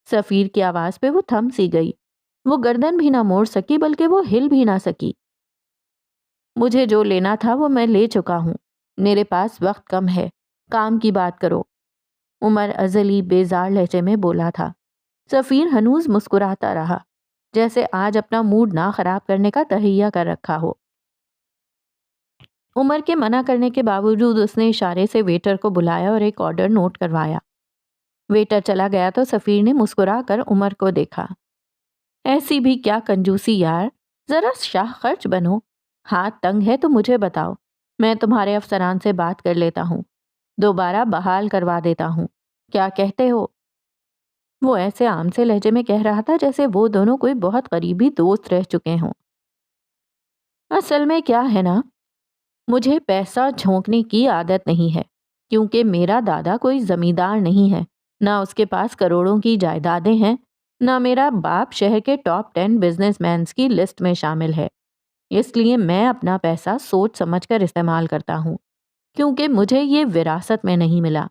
سفیر کی آواز پہ وہ تھم سی گئی۔ وہ گردن بھی نہ موڑ سکی بلکہ وہ ہل بھی نہ سکی۔ مجھے جو لینا تھا وہ میں لے چکا ہوں، میرے پاس وقت کم ہے، کام کی بات کرو۔ عمر ازلی بیزار لہجے میں بولا تھا۔ سفیر ہنوز مسکراتا رہا، جیسے آج اپنا موڈ نہ خراب کرنے کا تہیہ کر رکھا ہو۔ عمر کے منع کرنے کے باوجود اس نے اشارے سے ویٹر کو بلایا اور ایک آرڈر نوٹ کروایا۔ ویٹر چلا گیا تو سفیر نے مسکرا کر عمر کو دیکھا۔ ایسی بھی کیا کنجوسی یار، ذرا شاہ خرچ بنو۔ ہاتھ تنگ ہے تو مجھے بتاؤ، میں تمہارے افسران سے بات کر لیتا ہوں، دوبارہ بحال کروا دیتا ہوں، کیا کہتے ہو؟ وہ ایسے عام سے لہجے میں کہہ رہا تھا جیسے وہ دونوں کوئی بہت قریبی دوست رہ چکے ہوں۔ اصل میں کیا ہے نا، مجھے پیسہ جھونکنے کی عادت نہیں ہے، کیونکہ میرا دادا کوئی زمیندار نہیں ہے، نہ اس کے پاس کروڑوں کی جائیدادیں ہیں، نہ میرا باپ شہر کے ٹاپ 10 بزنس مینز کی لسٹ میں شامل ہے۔ اس لیے میں اپنا پیسہ سوچ سمجھ کر استعمال کرتا ہوں، کیونکہ مجھے یہ وراثت میں نہیں ملا،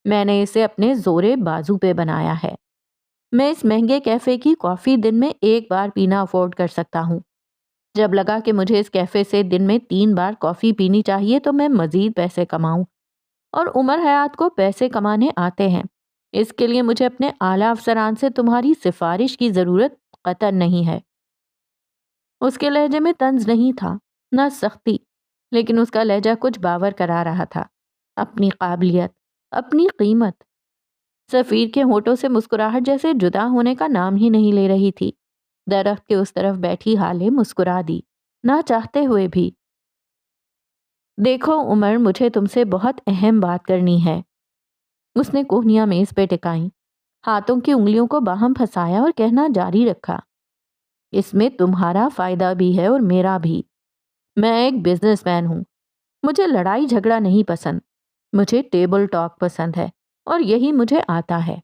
میں نے اسے اپنے زورے بازو پہ بنایا ہے۔ میں اس مہنگے کیفے کی کافی دن میں ایک بار پینا افورڈ کر سکتا ہوں۔ جب لگا کہ مجھے اس کیفے سے دن میں 3 بار کافی پینی چاہیے تو میں مزید پیسے کماؤں، اور عمر حیات کو پیسے کمانے آتے ہیں۔ اس کے لیے مجھے اپنے اعلیٰ افسران سے تمہاری سفارش کی ضرورت قطعاً نہیں ہے۔ اس کے لہجے میں طنز نہیں تھا، نہ سختی، لیکن اس کا لہجہ کچھ باور کرا رہا تھا، اپنی قابلیت، اپنی قیمت۔ سفیر کے ہونٹوں سے مسکراہٹ جیسے جدا ہونے کا نام ہی نہیں لے رہی تھی۔ درخت کے اس طرف بیٹھی ہالے مسکرا دی، نہ چاہتے ہوئے بھی۔ دیکھو عمر، مجھے تم سے بہت اہم بات کرنی ہے۔ اس نے کوہنیاں میز پہ ٹکائیں، ہاتھوں کی انگلیوں کو باہم پھنسایا اور کہنا جاری رکھا۔ اس میں تمہارا فائدہ بھی ہے اور میرا بھی۔ میں ایک بزنس مین ہوں، مجھے لڑائی جھگڑا نہیں پسند، مجھے ٹیبل ٹاک پسند ہے، اور یہی مجھے آتا ہے،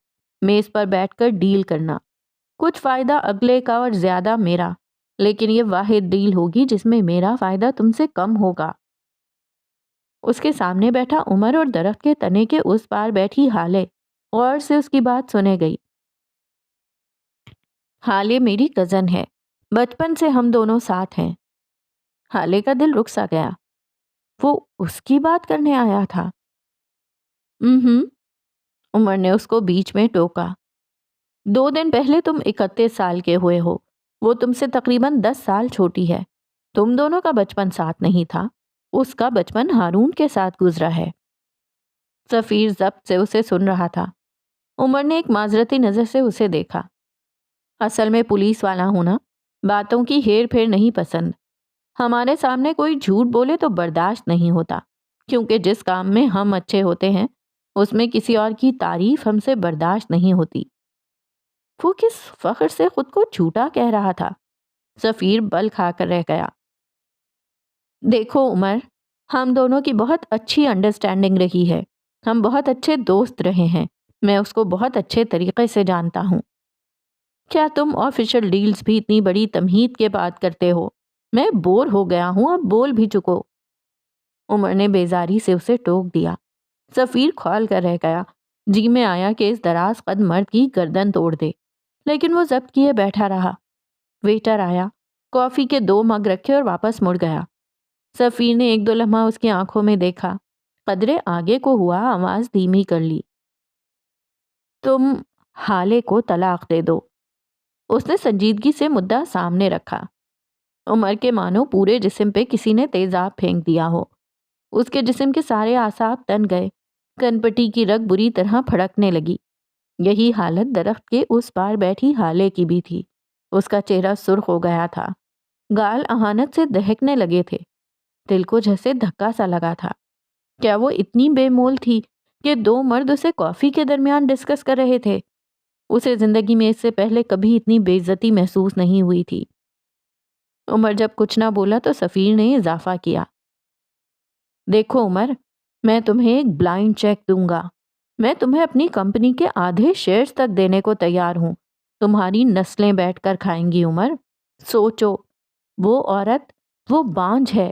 میز پر بیٹھ کر ڈیل کرنا، کچھ فائدہ اگلے کا اور زیادہ میرا، لیکن یہ واحد ڈیل ہوگی جس میں میرا فائدہ تم سے کم ہوگا۔ اس کے سامنے بیٹھا عمر اور درخت کے تنے کے اس پار بیٹھی ہالے غور سے اس کی بات سنے گئی۔ ہالے میری کزن ہے، بچپن سے ہم دونوں ساتھ ہیں۔ ہالے کا دل رک سا گیا، وہ اس کی بات کرنے آیا تھا۔ عمر نے اس کو بیچ میں ٹوکا۔ 2 دن پہلے تم 31 سال کے ہوئے ہو، وہ تم سے تقریباً 10 سال چھوٹی ہے، تم دونوں کا بچپن ساتھ نہیں تھا، اس کا بچپن ہارون کے ساتھ گزرا ہے۔ سفیر ضبط سے اسے سن رہا تھا۔ عمر نے ایک معذرتی نظر سے اسے دیکھا۔ اصل میں پولیس والا ہونا، باتوں کی ہیر پھیر نہیں پسند، ہمارے سامنے کوئی جھوٹ بولے تو برداشت نہیں ہوتا، کیونکہ جس کام میں ہم اچھے ہوتے ہیں اس میں کسی اور کی تعریف ہم سے برداشت نہیں ہوتی۔ وہ کس فخر سے خود کو جھوٹا کہہ رہا تھا؟ سفیر بل کھا کر رہ گیا۔ دیکھو عمر، ہم دونوں کی بہت اچھی انڈرسٹینڈنگ رہی ہے، ہم بہت اچھے دوست رہے ہیں، میں اس کو بہت اچھے طریقے سے جانتا ہوں۔ کیا تم آفیشل ڈیلز بھی اتنی بڑی تمہید کے بعد کرتے ہو؟ میں بور ہو گیا ہوں، اب بول بھی چکو۔ عمر نے بیزاری سے اسے ٹوک دیا۔ سفیر کھول کر رہ گیا، جی میں آیا کہ اس دراز قد مرد کی گردن توڑ دے، لیکن وہ ضبط کیے بیٹھا رہا۔ ویٹر آیا، کافی کے 2 مگ رکھے اور واپس مڑ گیا۔ سفیر نے 1-2 لمحہ اس کی آنکھوں میں دیکھا، قدرے آگے کو ہوا، آواز دھیمی کر لی۔ تم حالے کو طلاق دے دو۔ اس نے سنجیدگی سے مدعا سامنے رکھا۔ عمر کے مانو پورے جسم پہ کسی نے تیزاب پھینک دیا ہو۔ اس کے جسم کے سارے اعصاب تن گئے، کنپٹی کی رگ بری طرح پھڑکنے لگی۔ یہی حالت درخت کے اس پار بیٹھی ہالے کی بھی تھی۔ اس کا چہرہ سرخ ہو گیا تھا، گال اہانت سے دہکنے لگے تھے، دل کو جیسے دھکا سا لگا تھا۔ کیا وہ اتنی بے مول تھی کہ دو مرد اسے کافی کے درمیان ڈسکس کر رہے تھے؟ اسے زندگی میں اس سے پہلے کبھی اتنی بے عزتی محسوس نہیں ہوئی تھی۔ عمر جب کچھ نہ بولا تو سفیر نے اضافہ کیا، دیکھو عمر، میں تمہیں ایک بلائنڈ چیک دوں گا، میں تمہیں اپنی کمپنی کے آدھے شیئرز تک دینے کو تیار ہوں، تمہاری نسلیں بیٹھ کر کھائیں گی عمر۔ سوچو، وہ عورت، وہ بانجھ ہے۔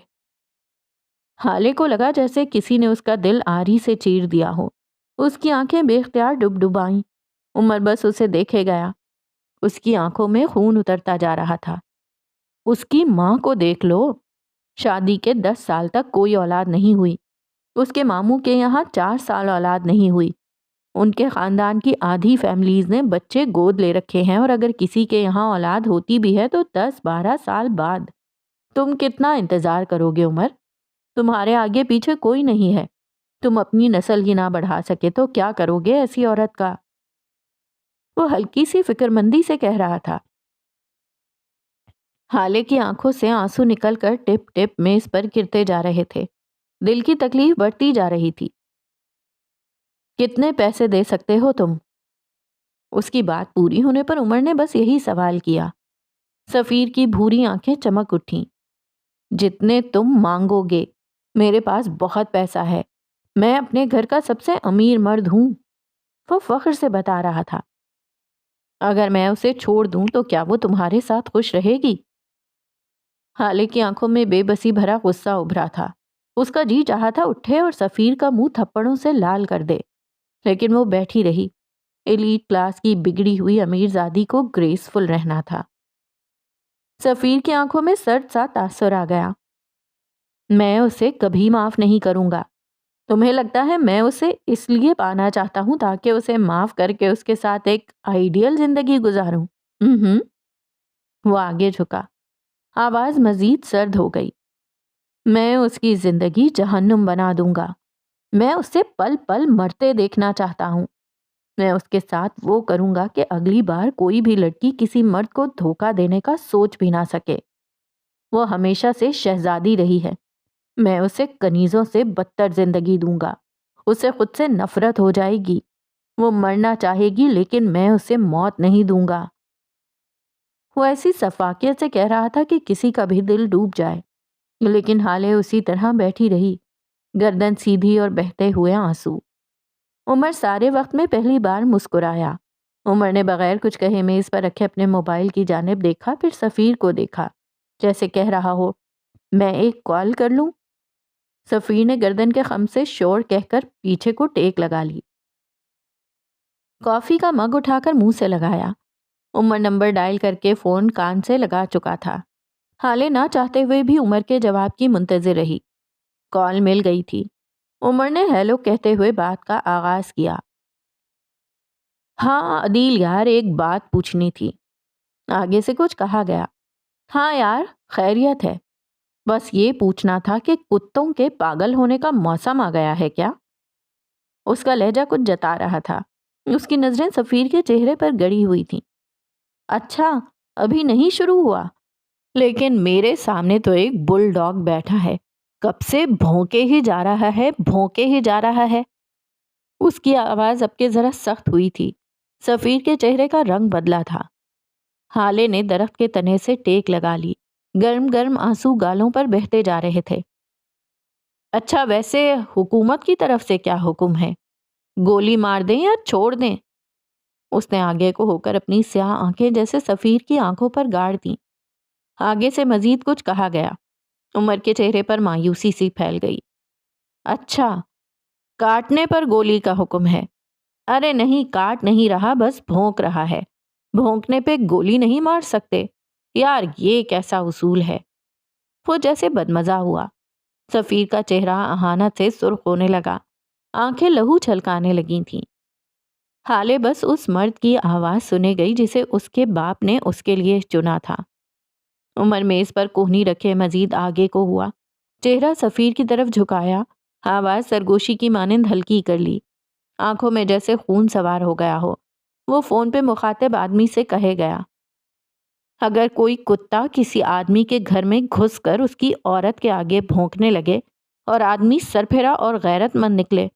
حالے کو لگا جیسے کسی نے اس کا دل آری سے چیر دیا ہو۔ اس کی آنکھیں بے اختیار ڈب ڈبائیں۔ عمر بس اسے دیکھے گیا۔ اس کی آنکھوں میں خون اترتا جا رہا تھا۔ اس کی ماں کو دیکھ لو، شادی کے 10 سال تک کوئی اولاد نہیں ہوئی۔ اس کے ماموں کے یہاں 4 سال اولاد نہیں ہوئی۔ ان کے خاندان کی آدھی فیملیز نے بچے گود لے رکھے ہیں، اور اگر کسی کے یہاں اولاد ہوتی بھی ہے تو 10-12 سال بعد۔ تم کتنا انتظار کرو گے عمر؟ تمہارے آگے پیچھے کوئی نہیں ہے۔ تم اپنی نسل ہی نہ بڑھا سکے تو کیا کرو گے ایسی عورت کا؟ وہ ہلکی سی فکر مندی سے کہہ رہا تھا۔ حالے کی آنکھوں سے آنسو نکل کر ٹپ ٹپ میز پر گرتے جا رہے تھے۔ دل کی تکلیف بڑھتی جا رہی تھی۔ کتنے پیسے دے سکتے ہو تم؟ اس کی بات پوری ہونے پر عمر نے بس یہی سوال کیا۔ سفیر کی بھوری آنکھیں چمک اٹھیں۔ جتنے تم مانگو گے، میرے پاس بہت پیسہ ہے، میں اپنے گھر کا سب سے امیر مرد ہوں، وہ فخر سے بتا رہا تھا۔ اگر میں اسے چھوڑ دوں تو کیا وہ تمہارے ساتھ خوش رہے گی؟ حالے کی آنکھوں میں بے بسی بھرا غصہ ابھرا تھا۔ اس کا جی چاہا تھا اٹھے اور سفیر کا منہ تھپڑوں سے لال کر دے، لیکن وہ بیٹھی رہی۔ ایلیٹ کلاس کی بگڑی ہوئی امیر زادی کو گریسفل رہنا تھا۔ سفیر کی آنکھوں میں سرد سا تاثر آ گیا۔ میں اسے کبھی معاف نہیں کروں گا۔ تمہیں لگتا ہے میں اسے اس لیے پانا چاہتا ہوں تاکہ اسے معاف کر کے اس کے ساتھ ایک آئیڈیل زندگی گزاروں؟ وہ آگے جھکا۔ آواز مزید سرد ہو گئی۔ میں اس کی زندگی جہنم بنا دوں گا۔ میں اسے پل پل مرتے دیکھنا چاہتا ہوں۔ میں اس کے ساتھ وہ کروں گا کہ اگلی بار کوئی بھی لڑکی کسی مرد کو دھوکہ دینے کا سوچ بھی نہ سکے۔ وہ ہمیشہ سے شہزادی رہی ہے۔ میں اسے کنیزوں سے بدتر زندگی دوں گا۔ اسے خود سے نفرت ہو جائے گی۔ وہ مرنا چاہے گی لیکن میں اسے موت نہیں دوں گا۔ وہ ایسی سفاکیت سے کہہ رہا تھا کہ کسی کا بھی دل ڈوب جائے، لیکن حالے اسی طرح بیٹھی رہی، گردن سیدھی اور بہتے ہوئے آنسو۔ عمر سارے وقت میں پہلی بار مسکرایا۔ عمر نے بغیر کچھ کہے میز پر رکھے اپنے موبائل کی جانب دیکھا، پھر سفیر کو دیکھا، جیسے کہہ رہا ہو، میں ایک کال کر لوں؟ سفیر نے گردن کے خم سے شور کہہ کر پیچھے کو ٹیک لگا لی۔ کافی کا مگ اٹھا کر منہ سے لگایا۔ عمر نمبر ڈائل کر کے فون کان سے لگا چکا تھا۔ حالے نہ چاہتے ہوئے بھی عمر کے جواب کی منتظر رہی۔ کال مل گئی تھی۔ عمر نے ہیلو کہتے ہوئے بات کا آغاز کیا۔ ہاں عدیل یار، ایک بات پوچھنی تھی۔ آگے سے کچھ کہا گیا۔ ہاں یار، خیریت ہے، بس یہ پوچھنا تھا کہ کتوں کے پاگل ہونے کا موسم آ گیا ہے کیا؟ اس کا لہجہ کچھ جتا رہا تھا۔ اس کی نظریں سفیر کے چہرے پر گڑی ہوئی تھیں۔ اچھا، ابھی نہیں شروع ہوا، لیکن میرے سامنے تو ایک بل ڈاگ بیٹھا ہے، کب سے بھونکے ہی جا رہا ہے، بھونکے ہی جا رہا ہے۔ اس کی آواز اب کے ذرا سخت ہوئی تھی۔ سفیر کے چہرے کا رنگ بدلا تھا۔ حالے نے درخت کے تنے سے ٹیک لگا لی۔ گرم گرم آنسو گالوں پر بہتے جا رہے تھے۔ اچھا، ویسے حکومت کی طرف سے کیا حکم ہے؟ گولی مار دیں یا چھوڑ دیں؟ اس نے آگے کو ہو کر اپنی سیاہ آنکھیں جیسے سفیر کی آنکھوں پر گاڑ دیں۔ آگے سے مزید کچھ کہا گیا۔ عمر کے چہرے پر مایوسی سی پھیل گئی۔ اچھا، کاٹنے پر گولی کا حکم ہے؟ ارے نہیں، کاٹ نہیں رہا، بس بھونک رہا ہے۔ بھونکنے پہ گولی نہیں مار سکتے؟ یار یہ کیسا اصول ہے؟ وہ جیسے بدمزہ ہوا۔ سفیر کا چہرہ اہانت سے سرخ ہونے لگا، آنکھیں لہو چھلکانے لگی تھیں۔ حالے بس اس مرد کی آواز سنے گئی جسے اس کے باپ نے اس کے لیے چنا تھا۔ عمر میز پر کوہنی رکھے مزید آگے کو ہوا، چہرہ سفیر کی طرف جھکایا، آواز سرگوشی کی مانند ہلکی کر لی، آنکھوں میں جیسے خون سوار ہو گیا ہو۔ وہ فون پہ مخاطب آدمی سے کہے گیا، اگر کوئی کتا کسی آدمی کے گھر میں گھس کر اس کی عورت کے آگے بھونکنے لگے اور آدمی سر پھرا اور غیرت مند نکلے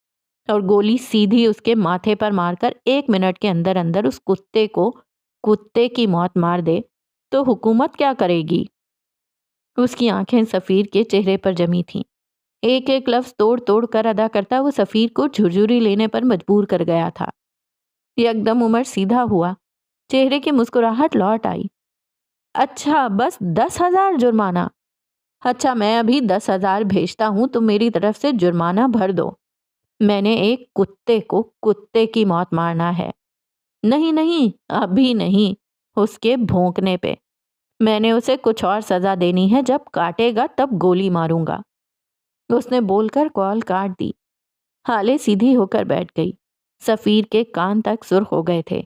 اور گولی سیدھی اس کے ماتھے پر مار کر 1 منٹ کے اندر اندر اس کتے کو کتے کی موت مار دے تو حکومت کیا کرے گی؟ اس کی آنکھیں سفیر کے چہرے پر جمی تھیں۔ ایک ایک لفظ توڑ توڑ کر ادا کرتا وہ سفیر کو جھرجھری لینے پر مجبور کر گیا تھا۔ یکدم عمر سیدھا ہوا، چہرے کی مسکراہٹ لوٹ آئی۔ اچھا بس 10,000 جرمانہ؟ اچھا میں ابھی 10,000 بھیجتا ہوں، تم میری طرف سے جرمانہ بھر دو۔ میں نے ایک کتے کو کتے کی موت مارنا ہے۔ نہیں نہیں، ابھی نہیں، اس کے بھونکنے پہ۔ میں نے اسے کچھ اور سزا دینی ہے، جب کاٹے گا تب گولی ماروں گا۔ اس نے بول کر کال کاٹ دی۔ ہالے سیدھی ہو کر بیٹھ گئی۔ سفیر کے کان تک سرخ ہو گئے تھے۔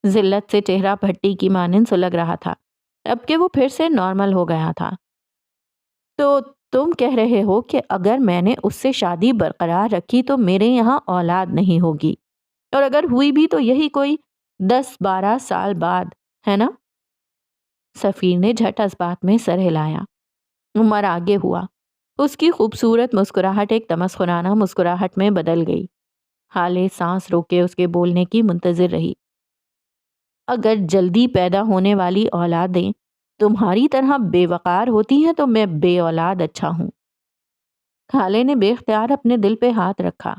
ذلت سے چہرہ بھٹی کی مانند سلگ رہا تھا، اب کہ وہ پھر سے نارمل ہو گیا تھا۔ تو تم کہہ رہے ہو کہ اگر میں نے اس سے شادی برقرار رکھی تو میرے یہاں اولاد نہیں ہوگی، اور اگر ہوئی بھی تو یہی کوئی 10-12 سال بعد، ہے نا؟ سفیر نے جھٹ اس بات میں سر ہلایا۔ عمر آگے ہوا۔ اس کی خوبصورت مسکراہٹ ایک تمسخرانہ مسکراہٹ میں بدل گئی۔ ہالے سانس روکے اس کے بولنے کی منتظر رہی۔ اگر جلدی پیدا ہونے والی اولادیں تمہاری طرح بے وقار ہوتی ہیں تو میں بے اولاد اچھا ہوں۔ ہالے نے بے اختیار اپنے دل پہ ہاتھ رکھا۔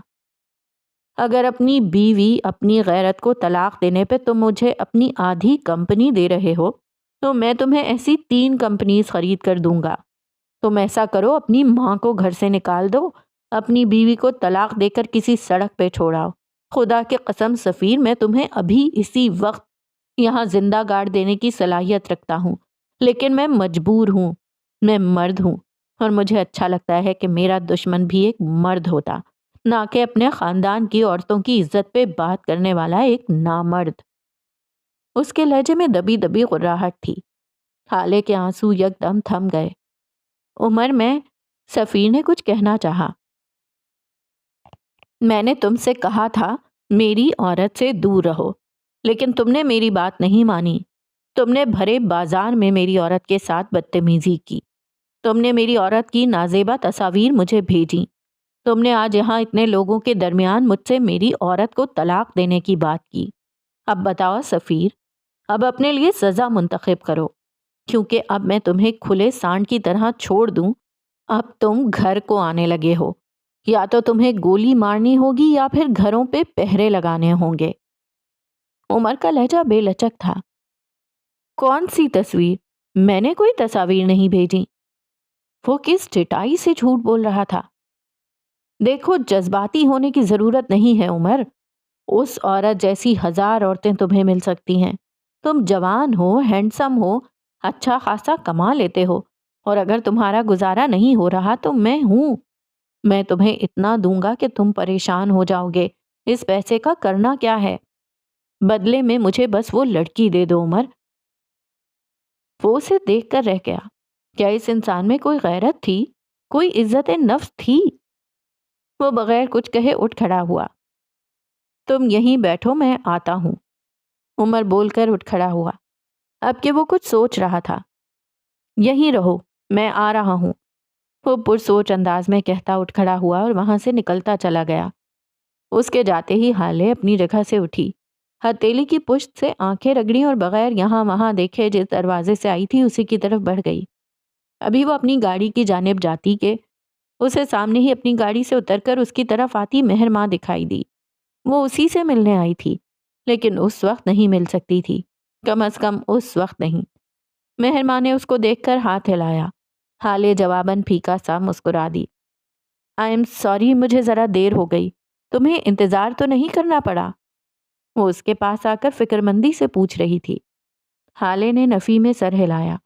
اگر اپنی بیوی اپنی غیرت کو طلاق دینے پہ تم مجھے اپنی آدھی کمپنی دے رہے ہو تو میں تمہیں ایسی 3 کمپنیز خرید کر دوں گا۔ تم ایسا کرو، اپنی ماں کو گھر سے نکال دو، اپنی بیوی کو طلاق دے کر کسی سڑک پہ چھوڑاؤ۔ خدا کی قسم سفیر، میں تمہیں ابھی اسی وقت یہاں زندہ گاڑ دینے کی صلاحیت رکھتا ہوں، لیکن میں مجبور ہوں۔ میں مرد ہوں، اور مجھے اچھا لگتا ہے کہ میرا دشمن بھی ایک مرد ہوتا، نہ کہ اپنے خاندان کی عورتوں کی عزت پہ بات کرنے والا ایک نامرد۔ اس کے لہجے میں دبی دبی غراہٹ تھی۔ ہالے کے آنسو یکدم تھم گئے۔ عمر، میں سفیر نے کچھ کہنا چاہا۔ میں نے تم سے کہا تھا میری عورت سے دور رہو، لیکن تم نے میری بات نہیں مانی۔ تم نے بھرے بازار میں میری عورت کے ساتھ بدتمیزی کی۔ تم نے میری عورت کی نازیبا تصاویر مجھے بھیجی۔ تم نے آج یہاں اتنے لوگوں کے درمیان مجھ سے میری عورت کو طلاق دینے کی بات کی۔ اب بتاؤ سفیر، اب اپنے لیے سزا منتخب کرو، کیونکہ اب میں تمہیں کھلے سانڈ کی طرح چھوڑ دوں۔ اب تم گھر کو آنے لگے ہو، یا تو تمہیں گولی مارنی ہوگی یا پھر گھروں پہ پہرے لگانے ہوں گے۔ عمر کا لہجہ بے لچک تھا۔ کون سی تصویر؟ میں نے کوئی تصاویر نہیں بھیجی۔ وہ کس ٹٹائی سے جھوٹ بول رہا تھا؟ دیکھو، جذباتی ہونے کی ضرورت نہیں ہے عمر۔ اس عورت جیسی 1000 عورتیں تمہیں مل سکتی ہیں۔ تم جوان ہو، ہینڈسم ہو، اچھا خاصا کما لیتے ہو، اور اگر تمہارا گزارا نہیں ہو رہا تو میں ہوں۔ میں تمہیں اتنا دوں گا کہ تم پریشان ہو جاؤ گے۔ اس پیسے کا کرنا کیا ہے؟ بدلے میں مجھے بس وہ لڑکی دے دو عمر۔ وہ اسے دیکھ کر رہ گیا۔ کیا اس انسان میں کوئی غیرت تھی؟ کوئی عزت نفس تھی؟ وہ بغیر کچھ کہے اٹھ کھڑا ہوا۔ تم یہیں بیٹھو، میں آتا ہوں۔ عمر بول کر اٹھ کھڑا ہوا، اب کہ وہ کچھ سوچ رہا تھا۔ یہیں رہو، میں آ رہا ہوں، وہ پرسوچ انداز میں کہتا اٹھ کھڑا ہوا اور وہاں سے نکلتا چلا گیا۔ اس کے جاتے ہی ہالے اپنی جگہ سے اٹھی، ہتھیلی کی پشت سے آنکھیں رگڑی اور بغیر یہاں وہاں دیکھے جس دروازے سے آئی تھی اسی کی طرف بڑھ گئی۔ ابھی وہ اپنی گاڑی کی جانب جاتی کہ اسے سامنے ہی اپنی گاڑی سے اتر کر اس کی طرف آتی مہر ماں دکھائی دی۔ وہ اسی سے ملنے آئی تھی، لیکن اس وقت نہیں مل سکتی تھی، کم از کم اس وقت نہیں۔ مہر ماں نے اس کو دیکھ کر ہاتھ ہلایا۔ ہالے جواباً پھیکا سا مسکرا دی۔ آئی ایم سوری، مجھے ذرا دیر ہو گئی، تمہیں انتظار تو نہیں کرنا پڑا؟ وہ اس کے پاس آ کر فکر مندی سے پوچھ رہی تھی۔ ہالے نے نفی میں سر ہلایا۔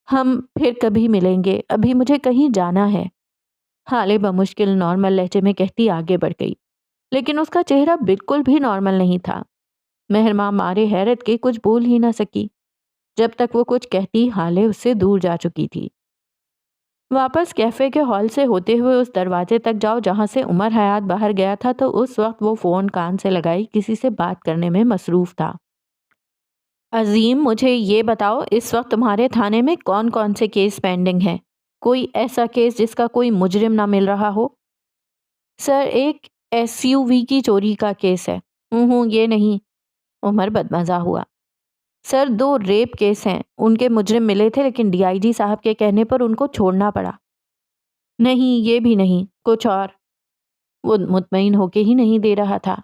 ہم پھر کبھی ملیں گے، ابھی مجھے کہیں جانا ہے، ہالے بمشکل نارمل لہجے میں کہتی آگے بڑھ گئی، لیکن اس کا چہرہ بالکل بھی نارمل نہیں تھا۔ مہر ماں مارے حیرت کے کچھ بول ہی نہ سکی۔ جب تک وہ کچھ کہتی ہالے اس سے دور جا چکی تھی۔ واپس کیفے کے ہال سے ہوتے ہوئے اس دروازے تک جاؤ جہاں سے عمر حیات باہر گیا تھا تو اس وقت وہ فون کان سے لگائی کسی سے بات کرنے میں مصروف تھا۔ عظیم، مجھے یہ بتاؤ اس وقت تمہارے تھانے میں کون کون سے کیس پینڈنگ ہیں؟ کوئی ایسا کیس جس کا کوئی مجرم نہ مل رہا ہو؟ سر ایک SUV کی چوری کا کیس ہے۔ یہ نہیں۔ عمر بدمزہ ہوا۔ سر 2 ریپ کیس ہیں، ان کے مجرم ملے تھے لیکن DIG صاحب کے کہنے پر ان کو چھوڑنا پڑا۔ نہیں یہ بھی نہیں، کچھ اور۔ وہ مطمئن ہو کے ہی نہیں دے رہا تھا۔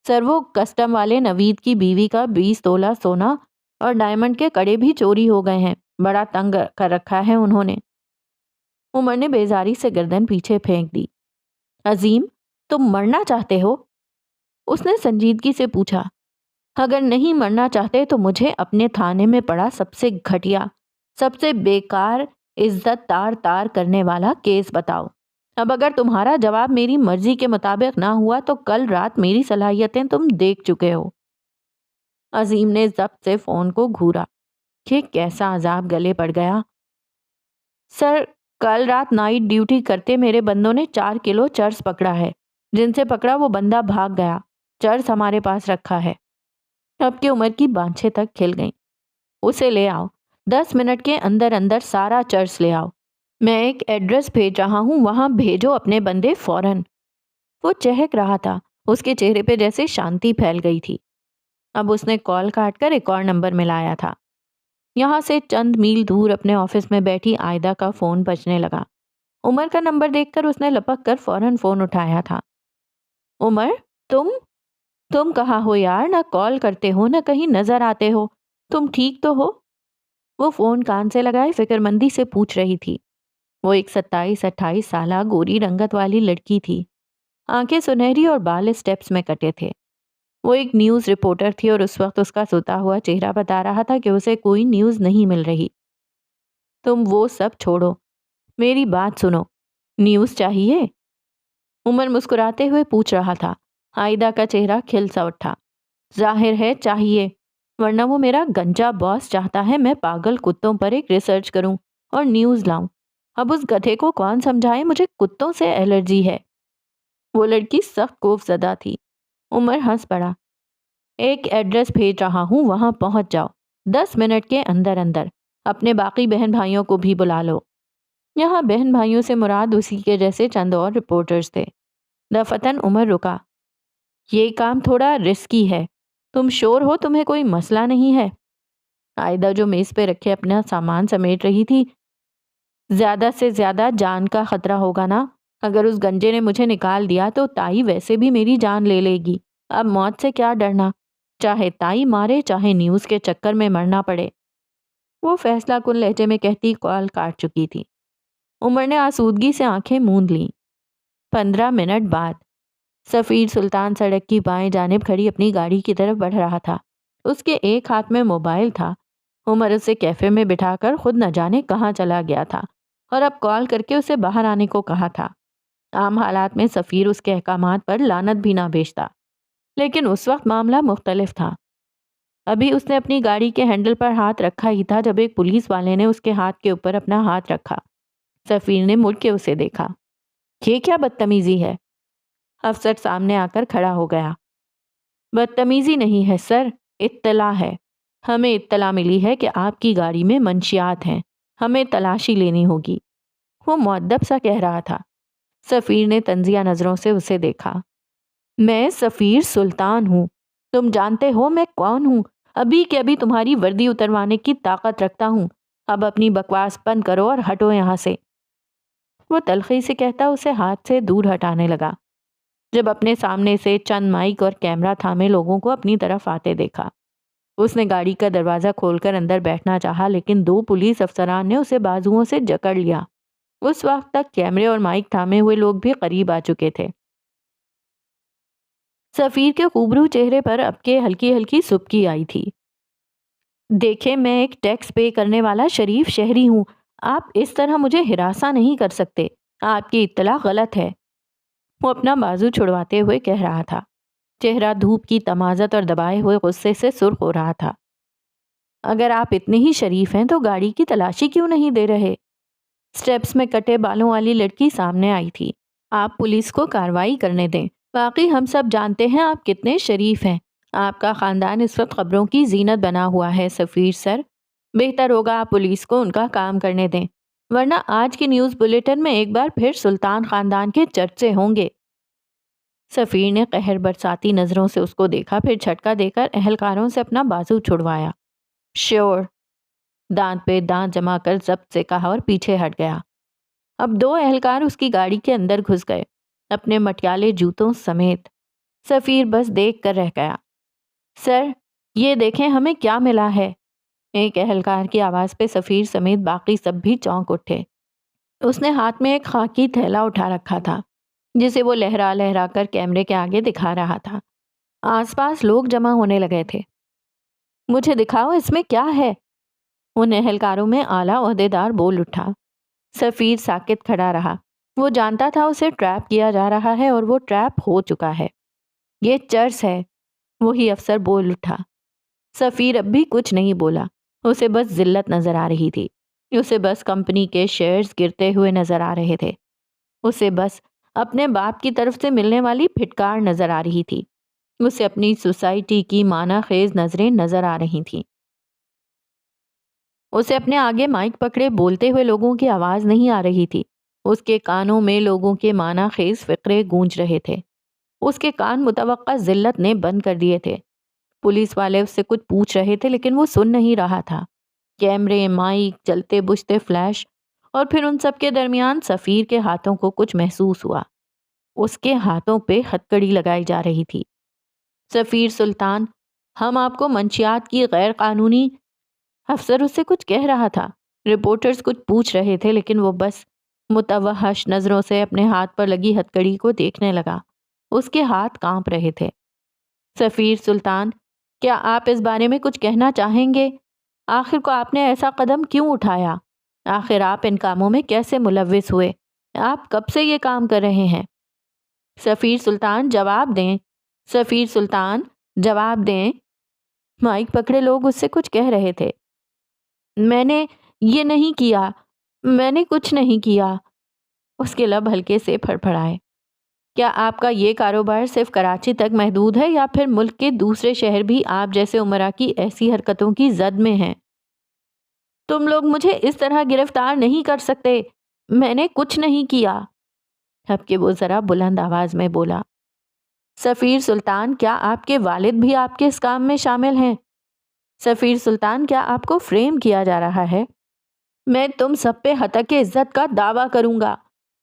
سر وہ کسٹم والے نوید کی بیوی کا 20 تولہ سونا اور ڈائمنڈ کے کڑے بھی چوری ہو گئے ہیں، بڑا تنگ کر رکھا ہے انہوں نے۔ عمر نے بیزاری سے گردن پیچھے پھینک دی۔ عظیم تم مرنا چاہتے ہو؟ اس نے سنجیدگی سے پوچھا۔ اگر نہیں مرنا چاہتے تو مجھے اپنے تھانے میں پڑا سب سے گھٹیا، سب سے بیکار، عزت تار تار کرنے والا کیس بتاؤ۔ اب اگر تمہارا جواب میری مرضی کے مطابق نہ ہوا تو کل رات میری صلاحیتیں تم دیکھ چکے ہو۔ عظیم نے ضبط سے فون کو گھورا۔ یہ کیسا عذاب گلے پڑ گیا۔ سر کل رات نائٹ ڈیوٹی کرتے میرے بندوں نے 4 کلو چرس پکڑا ہے، جن سے پکڑا وہ بندہ بھاگ گیا۔ چرس ہمارے پاس رکھا ہے۔ اب کی عمر کی بانچھیں تک کھل گئیں۔ اسے لے آؤ، 10 منٹ کے اندر اندر سارا چرس لے آؤ۔ میں ایک ایڈریس بھیج رہا ہوں، وہاں بھیجو اپنے بندے فوراً۔ وہ چہک رہا تھا، اس کے چہرے پہ جیسے شانتی پھیل گئی تھی۔ اب اس نے کال کاٹ کر ایک اور نمبر ملایا تھا۔ یہاں سے چند میل دور اپنے آفس میں بیٹھی عائدہ کا فون بجنے لگا۔ عمر کا نمبر دیکھ کر اس نے لپک کر فوراً فون اٹھایا تھا۔ عمر تم کہاں ہو یار؟ نہ کال کرتے ہو نہ کہیں نظر آتے ہو۔ تم ٹھیک تو ہو؟ وہ فون کان سے لگائے فکر مندی سے پوچھ رہی تھی۔ وہ ایک 27-28 سالہ گوری رنگت والی لڑکی تھی۔ آنکھیں سنہری اور بال اسٹیپس میں کٹے تھے۔ وہ ایک نیوز رپورٹر تھی اور اس وقت اس کا سوتا ہوا چہرہ بتا رہا تھا کہ اسے کوئی نیوز نہیں مل رہی۔ تم وہ سب چھوڑو، میری بات سنو۔ نیوز چاہیے؟ عمر مسکراتے ہوئے پوچھ رہا تھا۔ عائدہ کا چہرہ کھل سا اٹھا۔ ظاہر ہے چاہیے، ورنہ وہ میرا گنجا باس چاہتا ہے میں پاگل کتوں پر ایک ریسرچ کروں اور نیوز لاؤں۔ اب اس گدھے کو کون سمجھائے مجھے کتوں سے الرجی ہے۔ وہ لڑکی سخت خوف زدہ تھی۔ عمر ہنس پڑا۔ ایک ایڈریس بھیج رہا ہوں، وہاں پہنچ جاؤ 10 منٹ کے اندر اندر۔ اپنے باقی بہن بھائیوں کو بھی بلا لو۔ یہاں بہن بھائیوں سے مراد اسی کے جیسے چند اور رپورٹرز تھے۔ دفتن عمر رکا۔ یہ کام تھوڑا رسکی ہے، تم شور ہو تمہیں کوئی مسئلہ نہیں ہے؟ عائدہ جو میز پہ رکھے اپنا سامان سمیٹ رہی تھی۔ زیادہ سے زیادہ جان کا خطرہ ہوگا نا؟ اگر اس گنجے نے مجھے نکال دیا تو تائی ویسے بھی میری جان لے لے گی۔ اب موت سے کیا ڈرنا، چاہے تائی مارے چاہے نیوز کے چکر میں مرنا پڑے۔ وہ فیصلہ کن لہجے میں کہتی کال کاٹ چکی تھی۔ عمر نے آسودگی سے آنکھیں موند لیں۔ 15 منٹ بعد سفیر سلطان سڑک کی بائیں جانب کھڑی اپنی گاڑی کی طرف بڑھ رہا تھا۔ اس کے ایک ہاتھ میں موبائل تھا۔ عمر اسے کیفے میں بٹھا کر خود نہ جانے کہاں چلا گیا تھا اور اب کال کر کے اسے باہر آنے کو کہا تھا۔ عام حالات میں سفیر اس کے احکامات پر لعنت بھی نہ بھیجتا، لیکن اس وقت معاملہ مختلف تھا۔ ابھی اس نے اپنی گاڑی کے ہینڈل پر ہاتھ رکھا ہی تھا جب ایک پولیس والے نے اس کے ہاتھ کے اوپر اپنا ہاتھ رکھا۔ سفیر نے مڑ کے اسے دیکھا۔ یہ کیا بدتمیزی ہے؟ افسر سامنے آ کر کھڑا ہو گیا۔ بدتمیزی نہیں ہے سر، اطلاع ہے۔ ہمیں اطلاع ملی ہے کہ آپ کی گاڑی میں منشیات ہیں، ہمیں تلاشی لینی ہوگی۔ وہ مؤدب سا کہہ رہا تھا۔ سفیر نے طنزیہ نظروں سے اسے دیکھا۔ میں سفیر سلطان ہوں، تم جانتے ہو میں کون ہوں؟ ابھی کے ابھی تمہاری وردی اتروانے کی طاقت رکھتا ہوں۔ اب اپنی بکواس بند کرو اور ہٹو یہاں سے۔ وہ تلخی سے کہتا اسے ہاتھ سے دور ہٹانے لگا جب اپنے سامنے سے چند مائک اور کیمرہ تھامے لوگوں کو اپنی طرف آتے دیکھا۔ اس نے گاڑی کا دروازہ کھول کر اندر بیٹھنا چاہا لیکن 2 پولیس افسران نے اسے بازوؤں سے جکڑ لیا۔ اس وقت تک کیمرے اور مائک تھامے ہوئے لوگ بھی قریب آ چکے تھے۔ سفیر کے خوبرو چہرے پر اب کے ہلکی ہلکی سبکی آئی تھی۔ دیکھیں میں ایک ٹیکس پے کرنے والا شریف شہری ہوں، آپ اس طرح مجھے ہراساں نہیں کر سکتے، آپ کی اطلاع غلط ہے۔ وہ اپنا بازو چھڑواتے ہوئے کہہ رہا تھا۔ چہرہ دھوپ کی تمازت اور دبائے ہوئے غصے سے سرخ ہو رہا تھا۔ اگر آپ اتنے ہی شریف ہیں تو گاڑی کی تلاشی کیوں نہیں دے رہے؟ سٹیپس میں کٹے بالوں والی لڑکی سامنے آئی تھی۔ آپ پولیس کو کارروائی کرنے دیں، باقی ہم سب جانتے ہیں آپ کتنے شریف ہیں۔ آپ کا خاندان اس وقت خبروں کی زینت بنا ہوا ہے سفیر سر، بہتر ہوگا آپ پولیس کو ان کا کام کرنے دیں۔ ورنہ آج کی نیوز بلیٹن میں ایک بار پھر سلطان خاندان کے چرچے ہوں گے۔ سفیر نے قہر برساتی نظروں سے اس کو دیکھا، پھر جھٹکا دے کر اہلکاروں سے اپنا بازو چھڑوایا۔ شیور، دانت پہ دانت جما کر ضبط سے کہا اور پیچھے ہٹ گیا۔ اب 2 اہلکار اس کی گاڑی کے اندر گھس گئے، اپنے مٹیالے جوتوں سمیت۔ سفیر بس دیکھ کر رہ گیا۔ سر، یہ دیکھیں ہمیں کیا ملا ہے۔ ایک اہلکار کی آواز پہ سفیر سمیت باقی سب بھی چونک اٹھے۔ اس نے ہاتھ میں ایک خاکی تھیلا اٹھا رکھا تھا جسے وہ لہرا لہرا کر کیمرے کے آگے دکھا رہا تھا۔ آس پاس لوگ جمع ہونے لگے تھے۔ مجھے دکھاؤ اس میں کیا ہے؟ ان اہلکاروں میں اعلیٰ عہدیدار بول اٹھا۔ سفیر ساکت کھڑا رہا۔ وہ جانتا تھا اسے ٹریپ کیا جا رہا ہے اور وہ ٹریپ ہو چکا ہے۔ یہ چرس ہے، وہی افسر بول اٹھا۔ سفیر اب بھی کچھ نہیں بولا۔ اسے بس ذلت نظر آ رہی تھی۔ اسے بس کمپنی کے شیئرز گرتے ہوئے نظر آ رہے تھے۔ اسے بس اپنے باپ کی طرف سے ملنے والی پھٹکار نظر آ رہی تھی۔ اسے اپنی سوسائٹی کی معنی خیز نظریں نظر آ رہی تھیں۔ اسے اپنے آگے مائک پکڑے بولتے ہوئے لوگوں کی آواز نہیں آ رہی تھی۔ اس کے کانوں میں لوگوں کے معنی خیز فقرے گونج رہے تھے۔ اس کے کان متوقع ذلت نے بند کر دیے تھے۔ پولیس والے اس سے کچھ پوچھ رہے تھے لیکن وہ سن نہیں رہا تھا۔ کیمرے، مائک، چلتے بجھتے فلیش، اور پھر ان سب کے درمیان سفیر کے ہاتھوں کو کچھ محسوس ہوا۔ اس کے ہاتھوں پہ ہتکڑی لگائی جا رہی تھی۔ سفیر سلطان، ہم آپ کو منشیات کی غیر قانونی… افسر اس سے کچھ کہہ رہا تھا۔ رپورٹرز کچھ پوچھ رہے تھے لیکن وہ بس متوحش نظروں سے اپنے ہاتھ پر لگی ہتکڑی کو دیکھنے لگا۔ اس کے ہاتھ کانپ رہے تھے۔ سفیر سلطان، کیا آپ اس بارے میں کچھ کہنا چاہیں گے؟ آخر کو آپ نے ایسا قدم کیوں اٹھایا؟ آخر آپ ان کاموں میں کیسے ملوث ہوئے؟ آپ کب سے یہ کام کر رہے ہیں؟ سفیر سلطان جواب دیں۔ سفیر سلطان جواب دیں۔ مائک پکڑے لوگ اس سے کچھ کہہ رہے تھے۔ میں نے یہ نہیں کیا، میں نے کچھ نہیں کیا۔ اس کے لب ہلکے سے پھڑپھڑائے۔ کیا آپ کا یہ کاروبار صرف کراچی تک محدود ہے یا پھر ملک کے دوسرے شہر بھی آپ جیسے عمرا کی ایسی حرکتوں کی زد میں ہیں؟ تم لوگ مجھے اس طرح گرفتار نہیں کر سکتے، میں نے کچھ نہیں کیا۔ اب کہ وہ ذرا بلند آواز میں بولا۔ سفیر سلطان، کیا آپ کے والد بھی آپ کے اس کام میں شامل ہیں؟ سفیر سلطان، کیا آپ کو فریم کیا جا رہا ہے؟ میں تم سب پہ ہتک عزت کا دعویٰ کروں گا۔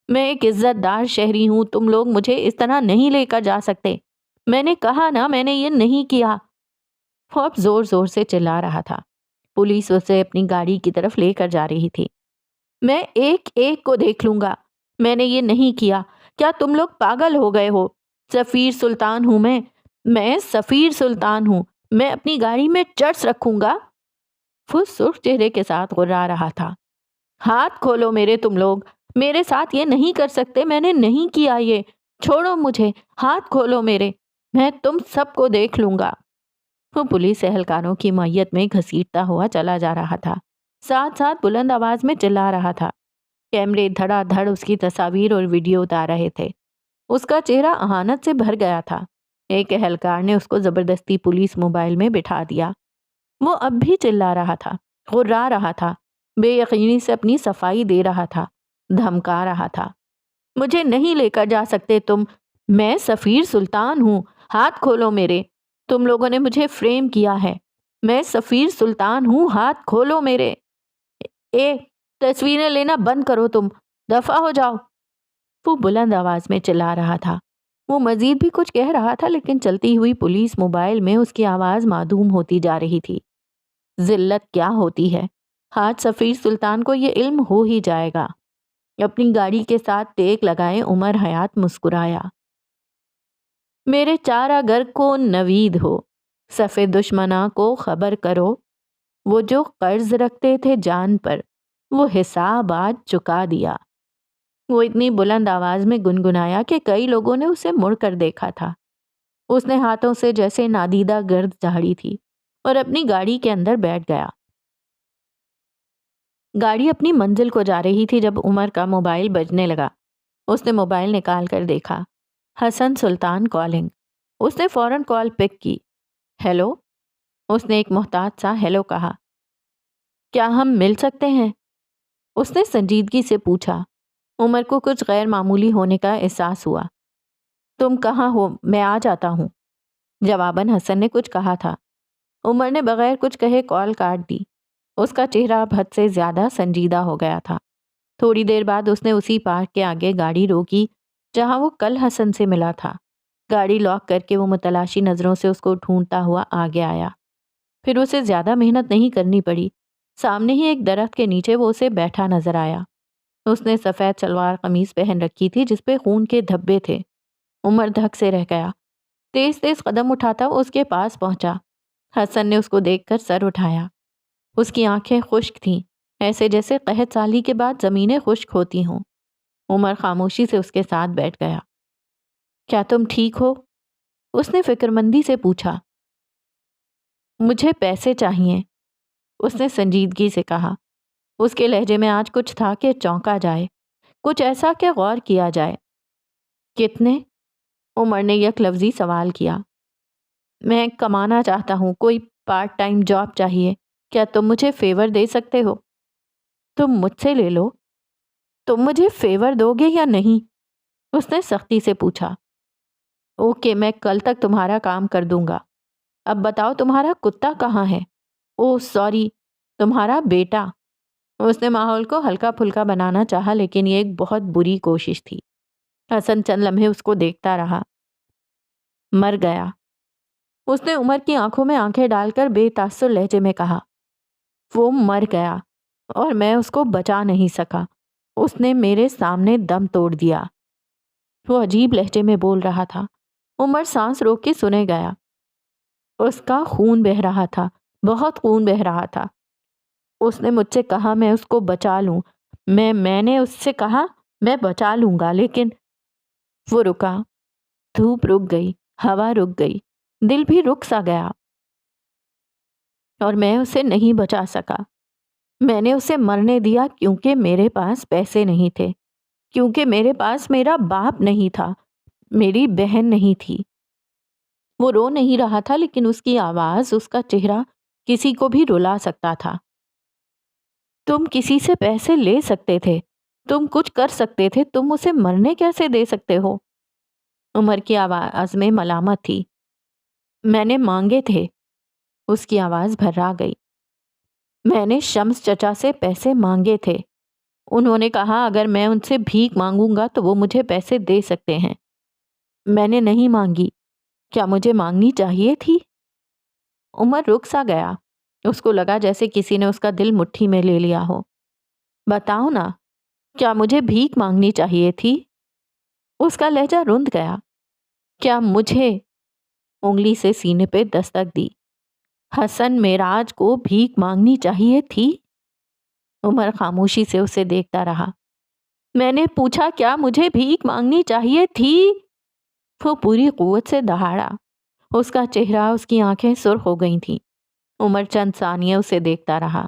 میں ایک عزت دار شہری ہوں، تم لوگ مجھے اس طرح نہیں لے کر جا سکتے۔ میں نے کہا نا، میں نے یہ نہیں کیا۔ وہ اب زور زور سے چلا رہا تھا۔ پولیس اسے اپنی گاڑی کی طرف لے کر جا رہی تھی۔ میں ایک ایک کو دیکھ لوں گا، میں نے یہ نہیں کیا۔ کیا تم لوگ پاگل ہو گئے ہو؟ سفیر سلطان ہوں میں سفیر سلطان ہوں، میں اپنی گاڑی میں چرس رکھوں گا۔ وہ سرخ چہرے کے ساتھ غرا رہا تھا۔ ہاتھ کھولو میرے، تم لوگ میرے ساتھ یہ نہیں کر سکتے، میں نے نہیں کیا یہ، چھوڑو مجھے، ہاتھ کھولو میرے، میں تم سب کو دیکھ لوں گا۔ وہ پولیس اہلکاروں کی معیت میں گھسیٹتا ہوا چلا جا رہا تھا، ساتھ ساتھ بلند آواز میں چلا رہا تھا۔ کیمرے دھڑا دھڑ اس کی تصاویر اور ویڈیو اتار رہے تھے۔ اس کا چہرہ اہانت سے بھر گیا تھا۔ ایک اہلکار نے اس کو زبردستی پولیس موبائل میں بٹھا دیا۔ وہ اب بھی چلا رہا تھا، غرا رہا تھا، بے یقینی سے اپنی صفائی دے رہا تھا، دھمکا رہا تھا۔ مجھے نہیں لے کر جا سکتے تم، میں سفیر سلطان ہوں، ہاتھ کھولو میرے، تم لوگوں نے مجھے فریم کیا ہے، میں سفیر سلطان ہوں، ہاتھ کھولو میرے۔ تصویریں لینا بند کرو، تم دفع ہو جاؤ۔ وہ بلند آواز میں چلا رہا تھا۔ وہ مزید بھی کچھ کہہ رہا تھا لیکن چلتی ہوئی پولیس موبائل میں اس کی آواز معدوم ہوتی جا رہی تھی۔ ذلت کیا ہوتی ہے، آج سفیر سلطان کو یہ علم ہو ہی جائے گا۔ اپنی گاڑی کے ساتھ ٹیک لگائے عمر حیات مسکرایا۔ میرے چارہ گر کو نوید ہو، صف دشمناں کو خبر کرو، وہ جو قرض رکھتے تھے جان پر، وہ حساب آج چکا دیا۔ وہ اتنی بلند آواز میں گنگنایا کہ کئی لوگوں نے اسے مڑ کر دیکھا تھا۔ اس نے ہاتھوں سے جیسے نادیدہ گرد جھاڑی تھی اور اپنی گاڑی کے اندر بیٹھ گیا۔ گاڑی اپنی منزل کو جا رہی تھی جب عمر کا موبائل بجنے لگا۔ اس نے موبائل نکال کر دیکھا، حسن سلطان کالنگ۔ اس نے فوراً کال پک کی۔ ہیلو؟ اس نے ایک محتاط سا ہیلو کہا۔ کیا ہم مل سکتے ہیں؟ اس نے سنجیدگی سے پوچھا۔ عمر کو کچھ غیر معمولی ہونے کا احساس ہوا۔ تم کہاں ہو؟ میں آ جاتا ہوں۔ جواباً حسن نے کچھ کہا تھا۔ عمر نے بغیر کچھ کہے کال کاٹ دی۔ اس کا چہرہ اب حد سے زیادہ سنجیدہ ہو گیا تھا۔ تھوڑی دیر بعد اس نے اسی پارک کے آگے گاڑی روکی جہاں وہ کل حسن سے ملا تھا۔ گاڑی لاک کر کے وہ متلاشی نظروں سے اس کو ڈھونڈتا ہوا آگے آیا۔ پھر اسے زیادہ محنت نہیں کرنی پڑی۔ سامنے ہی ایک درخت کے نیچے وہ اسے بیٹھا نظر آیا۔ اس نے سفید شلوار قمیض پہن رکھی تھی جس پہ خون کے دھبے تھے۔ عمر دھک سے رہ گیا۔ تیز تیز قدم اٹھاتا وہ اس کے پاس پہنچا۔ حسن نے اس کو دیکھ کر سر اٹھایا۔ اس کی آنکھیں خشک تھیں، ایسے جیسے قحط سالی کے بعد زمینیں خشک ہوتی ہوں۔ عمر خاموشی سے اس کے ساتھ بیٹھ گیا۔ کیا تم ٹھیک ہو؟ اس نے فکرمندی سے پوچھا۔ مجھے پیسے چاہیے، اس نے سنجیدگی سے کہا۔ اس کے لہجے میں آج کچھ تھا کہ چونکا جائے، کچھ ایسا کہ غور کیا جائے۔ کتنے؟ عمر نے یک لفظی سوال کیا۔ میں کمانا چاہتا ہوں، کوئی پارٹ ٹائم جاب چاہیے۔ کیا تم مجھے فیور دے سکتے ہو؟ تم مجھ سے لے لو۔ تم مجھے فیور دو گے یا نہیں؟ اس نے سختی سے پوچھا۔ اوکے، میں کل تک تمہارا کام کر دوں گا۔ اب بتاؤ تمہارا کتا کہاں ہے؟ اوہ سوری، تمہارا بیٹا۔ اس نے ماحول کو ہلکا پھلکا بنانا چاہا لیکن یہ ایک بہت بری کوشش تھی۔ حسن چند لمحے اس کو دیکھتا رہا۔ مر گیا، اس نے عمر کی آنکھوں میں آنکھیں ڈال کر بے تاثر لہجے میں کہا۔ وہ مر گیا اور میں اس کو بچا نہیں سکا۔ اس نے میرے سامنے دم توڑ دیا۔ وہ عجیب لہجے میں بول رہا تھا۔ عمر سانس روک کے سنے گیا۔ اس کا خون بہہ رہا تھا، بہت خون بہہ رہا تھا۔ اس نے مجھ سے کہا میں اس کو بچا لوں۔ میں نے اس سے کہا میں بچا لوں گا، لیکن وہ رکا۔ دھوپ رک گئی، ہوا رک گئی، دل بھی رک سا گیا، اور میں اسے نہیں بچا سکا۔ میں نے اسے مرنے دیا کیونکہ میرے پاس پیسے نہیں تھے، کیونکہ میرے پاس میرا باپ نہیں تھا، میری بہن نہیں تھی۔ وہ رو نہیں رہا تھا لیکن اس کی آواز، اس کا چہرہ کسی کو بھی رلا سکتا تھا۔ تم کسی سے پیسے لے سکتے تھے، تم کچھ کر سکتے تھے، تم اسے مرنے کیسے دے سکتے ہو؟ عمر کی آواز میں ملامت تھی۔ میں نے مانگے تھے، اس کی آواز بھرا گئی۔ میں نے شمس چچا سے پیسے مانگے تھے۔ انہوں نے کہا اگر میں ان سے بھیک مانگوں گا تو وہ مجھے پیسے دے سکتے ہیں۔ میں نے نہیں مانگی۔ کیا مجھے مانگنی چاہیے تھی؟ عمر رک سا گیا۔ اس کو لگا جیسے کسی نے اس کا دل مٹھی میں لے لیا ہو۔ بتاؤ نا، کیا مجھے بھیک مانگنی چاہیے تھی؟ اس کا لہجہ رند گیا۔ کیا مجھے؟ انگلی سے سینے پہ دستک دی۔ حسن معراج کو بھیک مانگنی چاہیے تھی؟ عمر خاموشی سے اسے دیکھتا رہا۔ میں نے پوچھا کیا مجھے بھیک مانگنی چاہیے تھی؟ وہ پوری قوت سے دہاڑا۔ اس کا چہرہ، اس کی آنکھیں سرخ ہو گئی تھیں۔ عمر چند ثانیے اسے دیکھتا رہا۔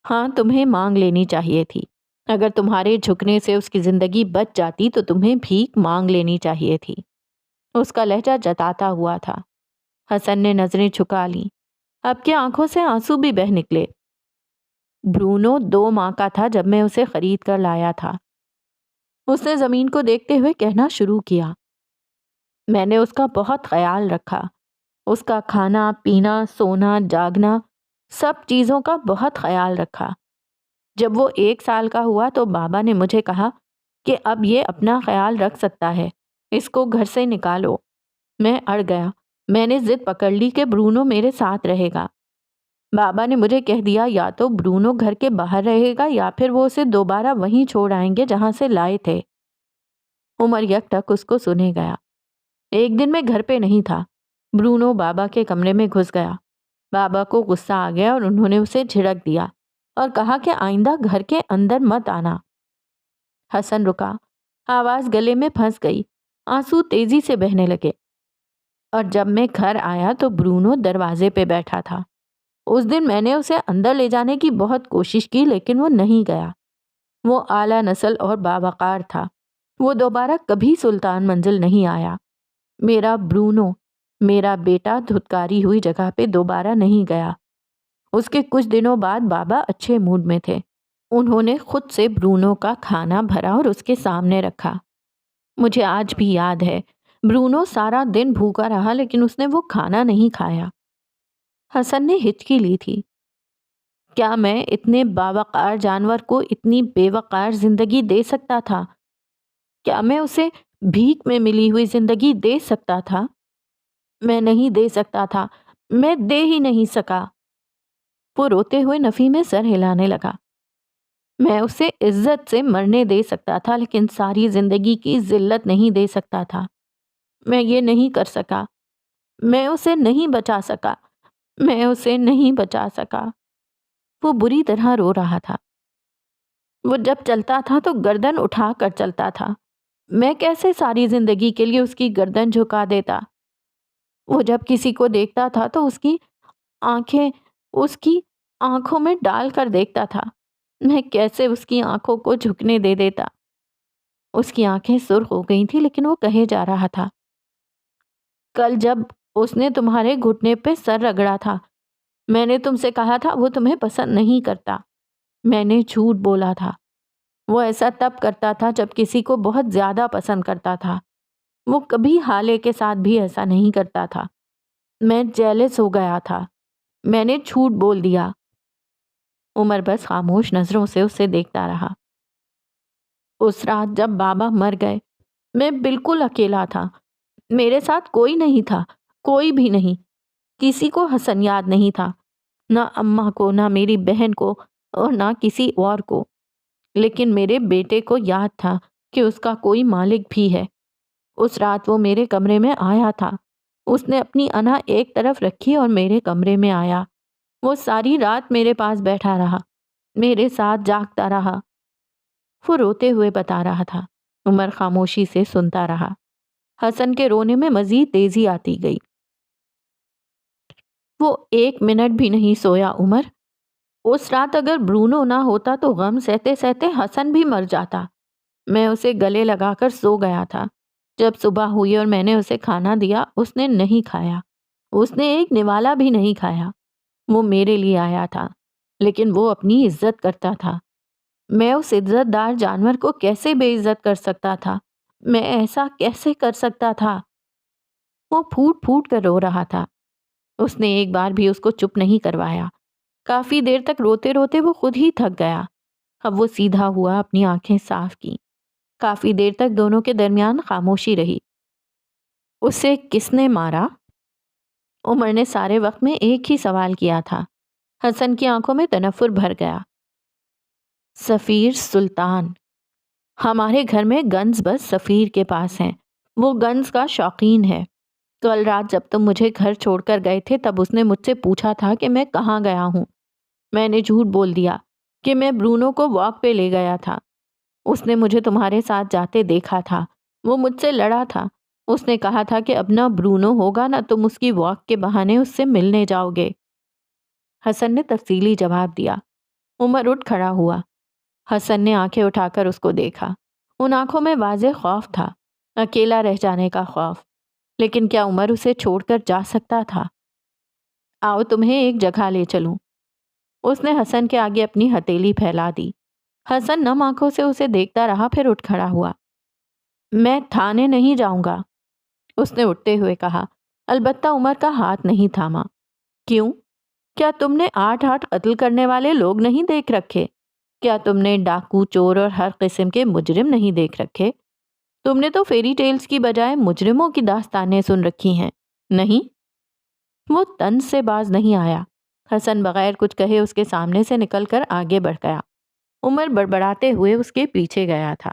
ہاں، تمہیں مانگ لینی چاہیے تھی۔ اگر تمہارے جھکنے سے اس کی زندگی بچ جاتی تو تمہیں بھیک مانگ لینی چاہیے تھی۔ اس کا لہجہ جتاتا ہوا تھا۔ حسن نے نظریں جھکا لیں۔ اب کے آنکھوں سے آنسو بھی بہہ نکلے۔ برونو 2 ماہ کا تھا جب میں اسے خرید کر لایا تھا۔ اس نے زمین کو دیکھتے ہوئے کہنا شروع کیا۔ میں نے اس کا بہت خیال رکھا، اس کا کھانا پینا، سونا جاگنا، سب چیزوں کا بہت خیال رکھا۔ جب وہ 1 سال کا ہوا تو بابا نے مجھے کہا کہ اب یہ اپنا خیال رکھ سکتا ہے، اس کو گھر سے نکالو۔ میں اڑ گیا۔ میں نے ضد پکڑ لی کہ برونو میرے ساتھ رہے گا۔ بابا نے مجھے کہہ دیا یا تو برونو گھر کے باہر رہے گا یا پھر وہ اسے دوبارہ وہیں چھوڑ آئیں گے جہاں سے لائے تھے۔ عمر یک ٹک اس کو سنے گیا۔ ایک دن میں گھر پہ نہیں تھا۔ برونو بابا کے کمرے میں گھس گیا۔ بابا کو غصہ آ گیا اور انہوں نے اسے جھڑک دیا اور کہا کہ آئندہ گھر کے اندر مت آنا۔ حسن رکا، آواز گلے میں پھنس گئی، آنسو تیزی سے بہنے لگے۔ اور جب میں گھر آیا تو برونو دروازے پہ بیٹھا تھا۔ اس دن میں نے اسے اندر لے جانے کی بہت کوشش کی لیکن وہ نہیں گیا۔ وہ اعلیٰ نسل اور باوقار تھا۔ وہ دوبارہ کبھی سلطان منزل نہیں آیا۔ میرا برونو، میرا بیٹا دھتکاری ہوئی جگہ پہ دوبارہ نہیں گیا۔ اس کے کچھ دنوں بعد بابا اچھے موڈ میں تھے۔ انہوں نے خود سے برونو کا کھانا بھرا اور اس کے سامنے رکھا۔ مجھے آج بھی یاد ہے، برونو سارا دن بھوکا رہا لیکن اس نے وہ کھانا نہیں کھایا۔ حسن نے ہچکی لی تھی۔ کیا میں اتنے باوقار جانور کو اتنی بے وقار زندگی دے سکتا تھا؟ کیا میں اسے بھیک میں ملی ہوئی زندگی دے سکتا تھا؟ میں نہیں دے سکتا تھا، میں دے ہی نہیں سکا۔ وہ روتے ہوئے نفی میں سر ہلانے لگا۔ میں اسے عزت سے مرنے دے سکتا تھا لیکن ساری زندگی کی ذلت نہیں دے سکتا تھا۔ میں یہ نہیں کر سکا، میں اسے نہیں بچا سکا، میں اسے نہیں بچا سکا۔ وہ بری طرح رو رہا تھا۔ وہ جب چلتا تھا تو گردن اٹھا کر چلتا تھا۔ میں کیسے ساری زندگی کے لیے اس کی گردن جھکا دیتا؟ وہ جب کسی کو دیکھتا تھا تو آنکھیں اس کی آنکھوں میں ڈال کر دیکھتا تھا۔ میں کیسے اس کی آنکھوں کو جھکنے دے دیتا؟ اس کی آنکھیں سرخ ہو گئی تھی لیکن وہ کہے جا رہا تھا۔ کل جب اس نے تمہارے گھٹنے پہ سر رگڑا تھا، میں نے تم سے کہا تھا وہ تمہیں پسند نہیں کرتا۔ میں نے جھوٹ بولا تھا۔ وہ ایسا تب کرتا تھا جب کسی کو بہت زیادہ پسند کرتا تھا۔ وہ کبھی حالے کے ساتھ بھی ایسا نہیں کرتا تھا۔ میں جیلس ہو گیا تھا۔ میں نے جھوٹ بول دیا۔ عمر بس خاموش نظروں سے اسے دیکھتا رہا۔ اس رات جب بابا مر گئے، میں بالکل اکیلا تھا۔ میرے ساتھ کوئی نہیں تھا، کوئی بھی نہیں۔ کسی کو حسن یاد نہیں تھا، نہ اماں کو، نہ میری بہن کو، اور نہ کسی اور کو۔ لیکن میرے بیٹے کو یاد تھا کہ اس کا کوئی مالک بھی ہے۔ اس رات وہ میرے کمرے میں آیا تھا۔ اس نے اپنی انا ایک طرف رکھی اور میرے کمرے میں آیا۔ وہ ساری رات میرے پاس بیٹھا رہا، میرے ساتھ جاگتا رہا۔ وہ روتے ہوئے بتا رہا تھا۔ عمر خاموشی سے سنتا رہا۔ حسن کے رونے میں مزید تیزی آتی گئی۔ وہ 1 منٹ بھی نہیں سویا عمر۔ اس رات اگر برونو نہ ہوتا تو غم سہتے سہتے حسن بھی مر جاتا۔ میں اسے گلے لگا کر سو گیا تھا۔ جب صبح ہوئی اور میں نے اسے کھانا دیا، اس نے نہیں کھایا۔ اس نے ایک نوالا بھی نہیں کھایا۔ وہ میرے لیے آیا تھا، لیکن وہ اپنی عزت کرتا تھا۔ میں اس عزت دار جانور کو کیسے بے عزت کر سکتا تھا؟ میں ایسا کیسے کر سکتا تھا؟ وہ پھوٹ پھوٹ کر رو رہا تھا۔ اس نے ایک بار بھی اس کو چپ نہیں کروایا۔ کافی دیر تک روتے روتے وہ خود ہی تھک گیا۔ اب وہ سیدھا ہوا، اپنی آنکھیں صاف کی۔ کافی دیر تک دونوں کے درمیان خاموشی رہی۔ اسے کس نے مارا؟ عمر نے سارے وقت میں ایک ہی سوال کیا تھا۔ حسن کی آنکھوں میں تنفر بھر گیا۔ سفیر سلطان۔ ہمارے گھر میں گنز بس سفیر کے پاس ہیں۔ وہ گنز کا شوقین ہے۔ کل رات جب تم مجھے گھر چھوڑ کر گئے تھے تب اس نے مجھ سے پوچھا تھا کہ میں کہاں گیا ہوں۔ میں نے جھوٹ بول دیا کہ میں برونو کو واک پہ لے گیا تھا۔ اس نے مجھے تمہارے ساتھ جاتے دیکھا تھا۔ وہ مجھ سے لڑا تھا۔ اس نے کہا تھا کہ اب نہ برونو ہوگا نہ تم اس کی واک کے بہانے اس سے ملنے جاؤ گے۔ حسن نے تفصیلی جواب دیا۔ عمر اٹھ کھڑا ہوا۔ حسن نے آنکھیں اٹھا کر اس کو دیکھا۔ ان آنکھوں میں واضح خوف تھا، اکیلا رہ جانے کا خوف۔ لیکن کیا عمر اسے چھوڑ کر جا سکتا تھا؟ آؤ تمہیں ایک جگہ لے چلوں۔ اس نے حسن کے آگے اپنی ہتھیلی پھیلا دی۔ حسن نم آنکھوں سے اسے دیکھتا رہا، پھر اٹھ کھڑا ہوا۔ میں تھانے نہیں جاؤں گا، اس نے اٹھتے ہوئے کہا۔ البتہ عمر کا ہاتھ نہیں تھاما۔ کیوں؟ کیا تم نے 8 قتل کرنے والے لوگ نہیں دیکھ رکھے؟ کیا تم نے ڈاکو، چور اور ہر قسم کے مجرم نہیں دیکھ رکھے؟ تم نے تو فیری ٹیلز کی بجائے مجرموں کی داستانیں سن رکھی ہیں، نہیں؟ وہ طنز سے باز نہیں آیا۔ حسن بغیر کچھ کہے اس کے سامنے سے نکل کر آگے بڑھ گیا۔ عمر بڑبڑاتے ہوئے اس کے پیچھے گیا تھا۔